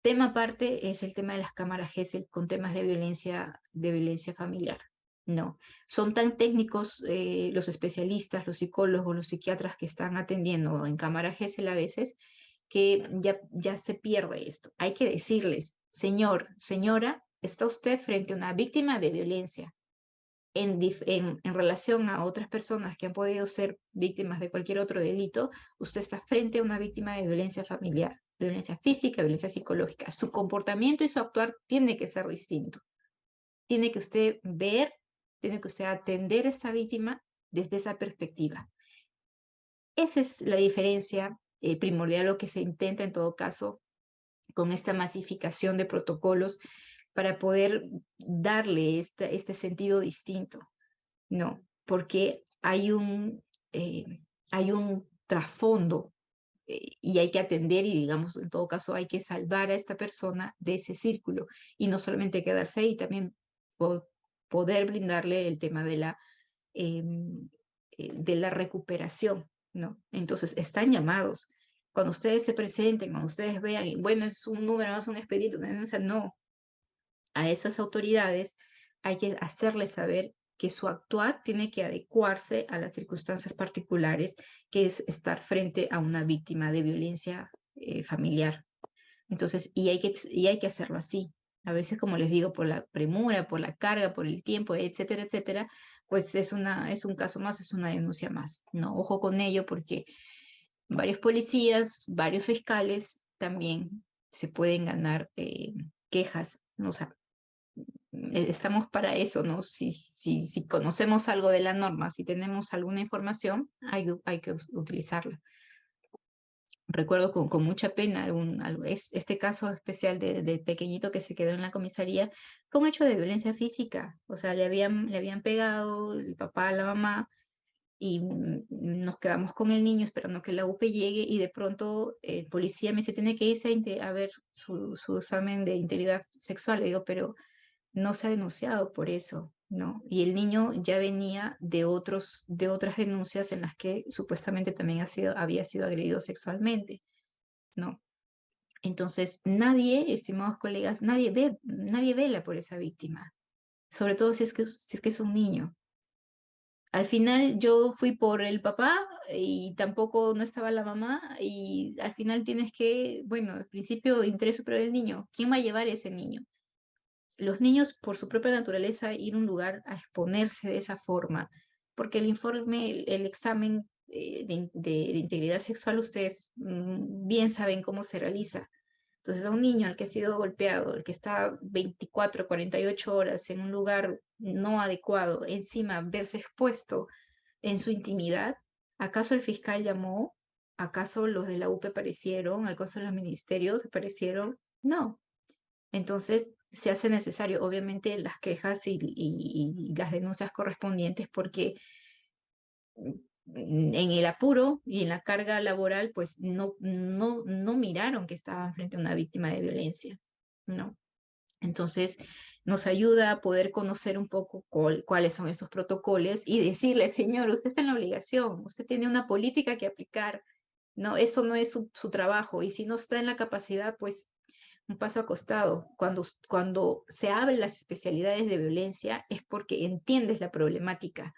Tema aparte es el tema de las cámaras GESEL con temas de violencia familiar. No, son tan técnicos los especialistas, los psicólogos, los psiquiatras que están atendiendo en cámara GESEL a veces, que ya se pierde esto. Hay que decirles, señor, señora, está usted frente a una víctima de violencia en relación a otras personas que han podido ser víctimas de cualquier otro delito, usted está frente a una víctima de violencia familiar, de violencia física, violencia psicológica. Su comportamiento y su actuar tiene que ser distinto. Tiene que usted ver, tiene que usted atender a esta víctima desde esa perspectiva. Esa es la diferencia primordial, lo que se intenta en todo caso con esta masificación de protocolos para poder darle este sentido distinto. No, porque hay un trasfondo y hay que atender y digamos, en todo caso, hay que salvar a esta persona de ese círculo y no solamente quedarse ahí, también po- poder brindarle el tema de la recuperación, ¿no? Entonces, están llamados. Cuando ustedes se presenten, cuando ustedes vean, y bueno, es un número, no es un expedito, una denuncia, no, a esas autoridades hay que hacerles saber que su actuar tiene que adecuarse a las circunstancias particulares, que es estar frente a una víctima de violencia familiar. Entonces, y hay que hacerlo así. A veces, como les digo, por la premura, por la carga, por el tiempo, etcétera, etcétera, pues es un caso más, es una denuncia más. No, ojo con ello porque varios policías, varios fiscales también se pueden ganar quejas, ¿no? O sea, estamos para eso, ¿no? Si conocemos algo de la norma, si tenemos alguna información, hay que utilizarla. Recuerdo con mucha pena este caso especial del pequeñito que se quedó en la comisaría, fue un hecho de violencia física, o sea, le habían pegado el papá a la mamá y nos quedamos con el niño esperando que la UPE llegue y de pronto el policía me dice, tiene que irse a ver su examen de integridad sexual. Le digo, pero no se ha denunciado por eso, ¿no? Y el niño ya venía de otras denuncias en las que supuestamente también había sido agredido sexualmente, ¿no? Entonces, nadie, estimados colegas, nadie vela por esa víctima, sobre todo si es que es un niño. Al final yo fui por el papá y tampoco no estaba la mamá y al final tienes que, bueno, al principio interés superior del niño. ¿Quién va a llevar a ese niño? Los niños, por su propia naturaleza, ir a un lugar a exponerse de esa forma, porque el informe, el examen de integridad sexual, ustedes bien saben cómo se realiza. Entonces, a un niño al que ha sido golpeado, el que está 24, 48 horas en un lugar no adecuado, encima verse expuesto en su intimidad, ¿acaso el fiscal llamó? ¿Acaso los de la UPE aparecieron? ¿Acaso los ministerios aparecieron? No, entonces, se hace necesario, obviamente, las quejas y las denuncias correspondientes porque en el apuro y en la carga laboral, pues no miraron que estaban frente a una víctima de violencia, ¿no? Entonces, nos ayuda a poder conocer un poco cuáles son estos protocolos y decirle, señor, usted está en la obligación, usted tiene una política que aplicar, ¿no? Eso no es su trabajo y si no está en la capacidad, pues un paso acostado. Cuando se abren las especialidades de violencia es porque entiendes la problemática,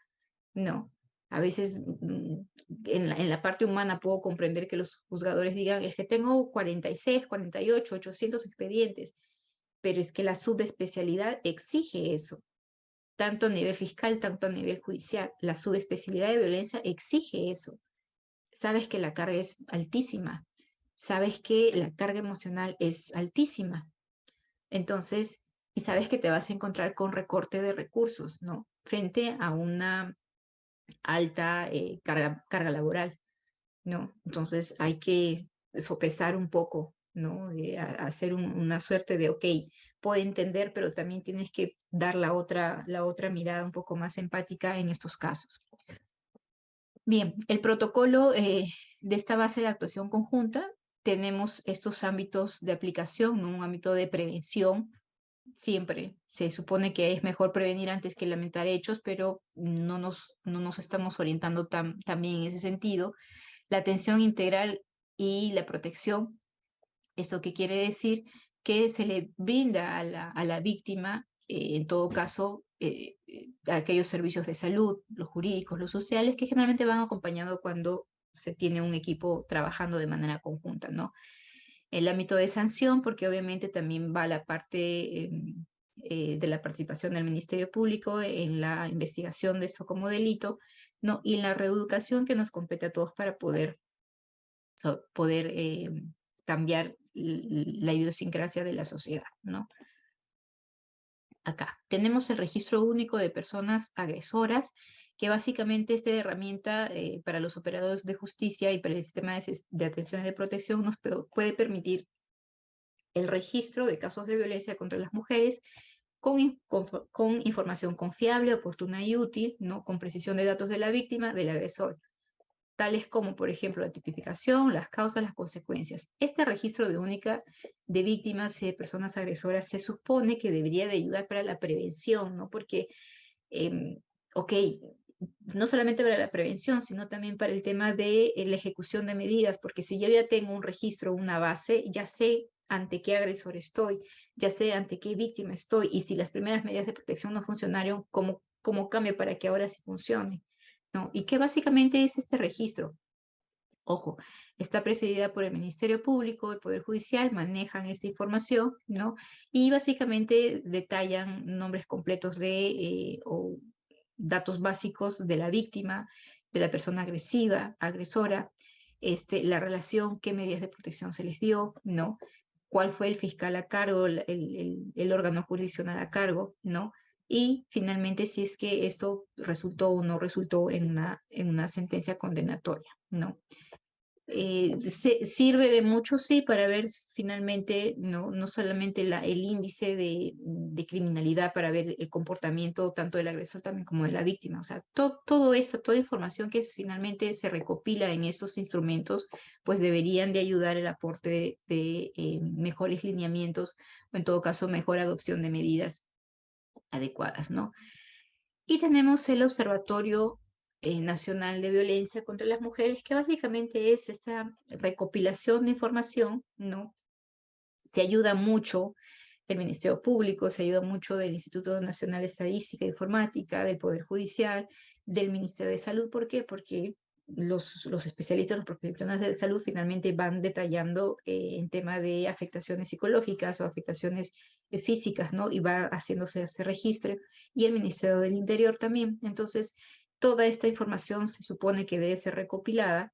¿no? A veces en la parte humana puedo comprender que los juzgadores digan, es que tengo 46, 48, 800 expedientes, pero es que la subespecialidad exige eso, tanto a nivel fiscal, tanto a nivel judicial. La subespecialidad de violencia exige eso. Sabes que la carga es altísima, sabes que la carga emocional es altísima. Entonces, y sabes que te vas a encontrar con recorte de recursos, ¿no? Frente a una alta carga laboral, ¿no? Entonces hay que sopesar un poco ¿no? Hacer una suerte de, ok, puedo entender, pero también tienes que dar la otra mirada un poco más empática en estos casos. Bien, el protocolo de esta base de actuación conjunta, tenemos estos ámbitos de aplicación, ¿no? Un ámbito de prevención. Siempre se supone que es mejor prevenir antes que lamentar hechos, pero no nos estamos orientando tan bien en ese sentido. La atención integral y la protección, ¿eso qué quiere decir? Que se le brinda a la víctima, en todo caso, aquellos servicios de salud, los jurídicos, los sociales, que generalmente van acompañando cuando se tiene un equipo trabajando de manera conjunta, ¿no? El ámbito de sanción, porque obviamente también va la parte de la participación del Ministerio Público en la investigación de esto como delito, ¿no? Y la reeducación que nos compete a todos para poder cambiar la idiosincrasia de la sociedad, ¿no? Acá tenemos el registro único de personas agresoras, que básicamente esta herramienta para los operadores de justicia y para el sistema de atención y de protección nos puede permitir el registro de casos de violencia contra las mujeres con información confiable, oportuna y útil, ¿no? Con precisión de datos de la víctima, del agresor, tales como, por ejemplo, la tipificación, las causas, las consecuencias. Este registro de víctimas y de personas agresoras se supone que debería de ayudar para la prevención, ¿no? Porque, eh, ok, no solamente para la prevención, sino también para el tema de la ejecución de medidas, porque si yo ya tengo un registro, una base, ya sé ante qué agresor estoy, ya sé ante qué víctima estoy, y si las primeras medidas de protección no funcionaron, cómo cambio para que ahora sí funcione? ¿No? Y que básicamente es este registro. Ojo, está presidida por el Ministerio Público, el Poder Judicial, manejan esta información, ¿no? Y básicamente detallan nombres completos o datos básicos de la víctima, de la persona agresiva, agresora, la relación, qué medidas de protección se les dio, ¿no? Cuál fue el fiscal a cargo, el órgano jurisdiccional a cargo, ¿no? Y finalmente si es que esto resultó o no resultó en una sentencia condenatoria, ¿no? Sirve de mucho, sí, para ver finalmente no solamente el índice de criminalidad, para ver el comportamiento tanto del agresor también como de la víctima. O sea, todo eso, toda información que finalmente se recopila en estos instrumentos, pues deberían de ayudar el aporte de mejores lineamientos o en todo caso mejor adopción de medidas adecuadas, ¿no? Y tenemos el Observatorio Nacional de Violencia contra las Mujeres, que básicamente es esta recopilación de información, ¿no? Se ayuda mucho del Ministerio Público, se ayuda mucho del Instituto Nacional de Estadística e Informática, del Poder Judicial, del Ministerio de Salud. ¿Por qué? Porque los especialistas, los profesionales de salud finalmente van detallando en tema de afectaciones psicológicas o afectaciones físicas, ¿no? Y va haciéndose este registro. Y el Ministerio del Interior también. Entonces, toda esta información se supone que debe ser recopilada,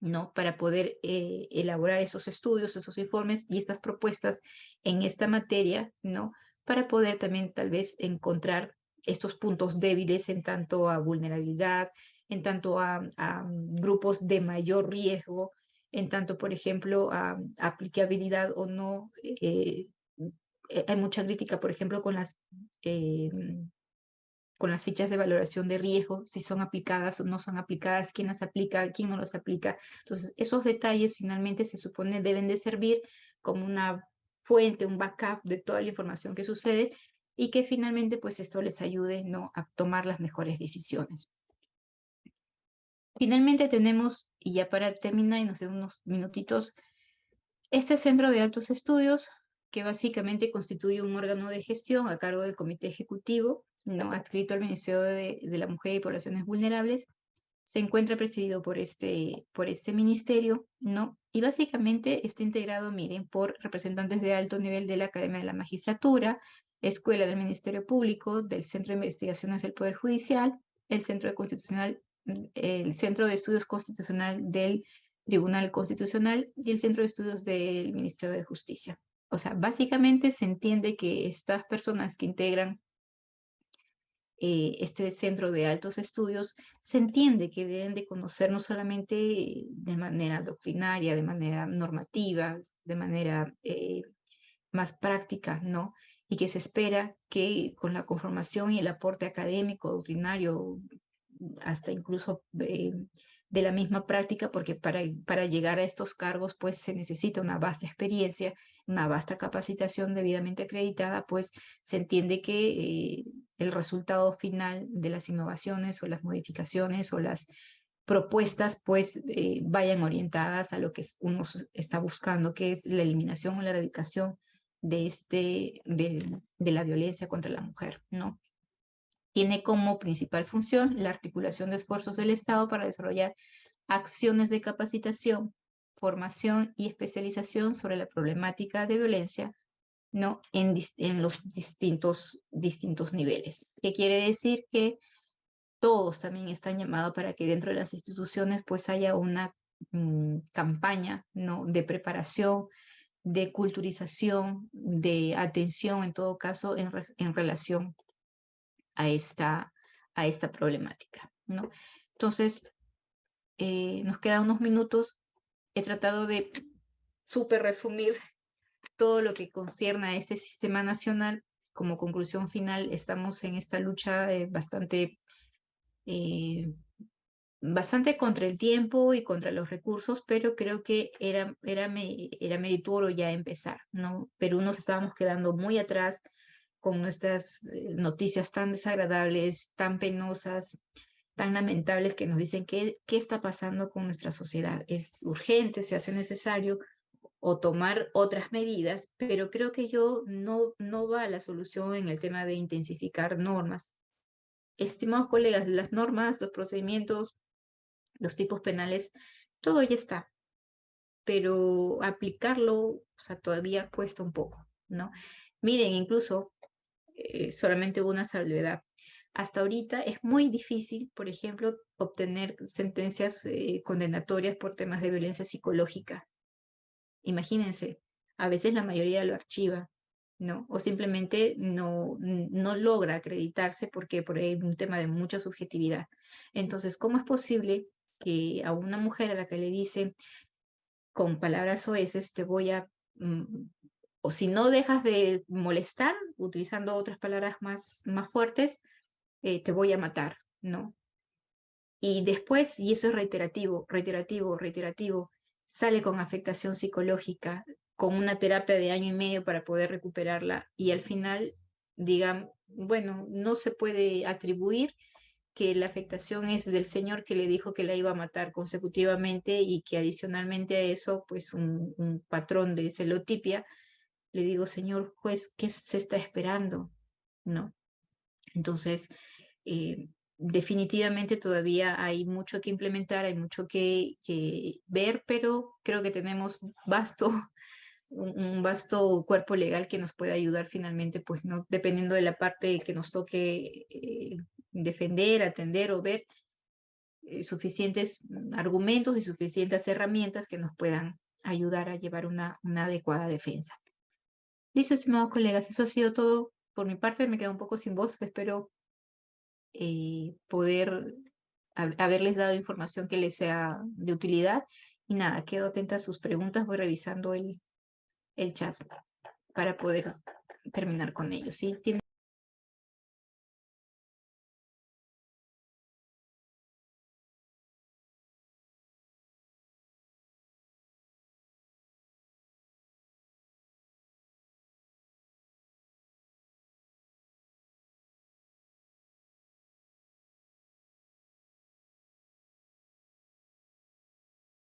¿no? Para poder elaborar esos estudios, esos informes y estas propuestas en esta materia, ¿no? Para poder también tal vez encontrar estos puntos débiles en tanto a vulnerabilidad, en tanto a grupos de mayor riesgo, en tanto, por ejemplo, a aplicabilidad o no. Hay mucha crítica, por ejemplo, eh, con las fichas de valoración de riesgo, si son aplicadas o no son aplicadas, quién las aplica, quién no las aplica. Entonces, esos detalles finalmente se supone deben de servir como una fuente, un backup de toda la información que sucede y que finalmente pues esto les ayude, ¿no?, a tomar las mejores decisiones. Finalmente tenemos, y ya para terminar y nos den unos minutitos, este centro de altos estudios, que básicamente constituye un órgano de gestión a cargo del Comité Ejecutivo, ¿no?, adscrito al Ministerio de la Mujer y Poblaciones Vulnerables, se encuentra presidido por este ministerio, ¿no? Y básicamente está integrado, miren, por representantes de alto nivel de la Academia de la Magistratura, Escuela del Ministerio Público, del Centro de Investigaciones del Poder Judicial, el Centro de Estudios Constitucional del Tribunal Constitucional y el Centro de Estudios del Ministerio de Justicia. O sea, básicamente se entiende que estas personas que integran este centro de altos estudios, se entiende que deben de conocer no solamente de manera doctrinaria, de manera normativa, de manera más práctica, ¿no? Y que se espera que con la conformación y el aporte académico, doctrinario, hasta incluso de la misma práctica, porque para llegar a estos cargos, pues se necesita una vasta experiencia, una vasta capacitación debidamente acreditada, pues se entiende que el resultado final de las innovaciones o las modificaciones o las propuestas pues vayan orientadas a lo que uno está buscando, que es la eliminación o la erradicación de la violencia contra la mujer, ¿no? Tiene como principal función la articulación de esfuerzos del Estado para desarrollar acciones de capacitación, formación y especialización sobre la problemática de violencia, ¿no? En los distintos niveles. ¿Qué quiere decir? Que todos también están llamados para que dentro de las instituciones pues haya una campaña, ¿no? De preparación, de culturización, de atención en todo caso en relación a esta problemática, ¿no? Entonces, nos quedan unos minutos. He tratado de súper resumir todo lo que concierne a este sistema nacional. Como conclusión final, estamos en esta lucha eh, bastante contra el tiempo y contra los recursos, pero creo que era meritorio ya empezar, ¿no? Perú nos estábamos quedando muy atrás con nuestras noticias tan desagradables, tan penosas, tan lamentables que nos dicen qué está pasando con nuestra sociedad. Es urgente, se hace necesario o tomar otras medidas, pero creo que no va a la solución en el tema de intensificar normas. Estimados colegas, las normas, los procedimientos, los tipos penales, todo ya está, pero aplicarlo, o sea, todavía cuesta un poco, ¿no? Miren, incluso solamente una salvedad. Hasta ahorita es muy difícil, por ejemplo, obtener sentencias condenatorias por temas de violencia psicológica. Imagínense, a veces la mayoría lo archiva, ¿no? O simplemente no logra acreditarse porque por ahí hay un tema de mucha subjetividad. Entonces, ¿cómo es posible que a una mujer a la que le dicen con palabras soeces te voy a, o si no dejas de molestar, utilizando otras palabras más fuertes, te voy a matar, ¿no? Y después, y eso es reiterativo, reiterativo, reiterativo, sale con afectación psicológica, con una terapia de año y medio para poder recuperarla y al final digan, bueno, no se puede atribuir que la afectación es del señor que le dijo que la iba a matar consecutivamente y que adicionalmente a eso, pues un patrón de celotipia, le digo, señor juez, ¿qué se está esperando? ¿No? Entonces, definitivamente todavía hay mucho que implementar, hay mucho que ver, pero creo que tenemos un vasto cuerpo legal que nos puede ayudar finalmente, pues no, dependiendo de la parte que nos toque defender, atender o ver, suficientes argumentos y suficientes herramientas que nos puedan ayudar a llevar una adecuada defensa. Listo, estimados colegas, eso ha sido todo por mi parte. Me quedo un poco sin voz, espero poder haberles dado información que les sea de utilidad. Y nada, quedo atenta a sus preguntas, voy revisando el chat para poder terminar con ellos. ¿Sí?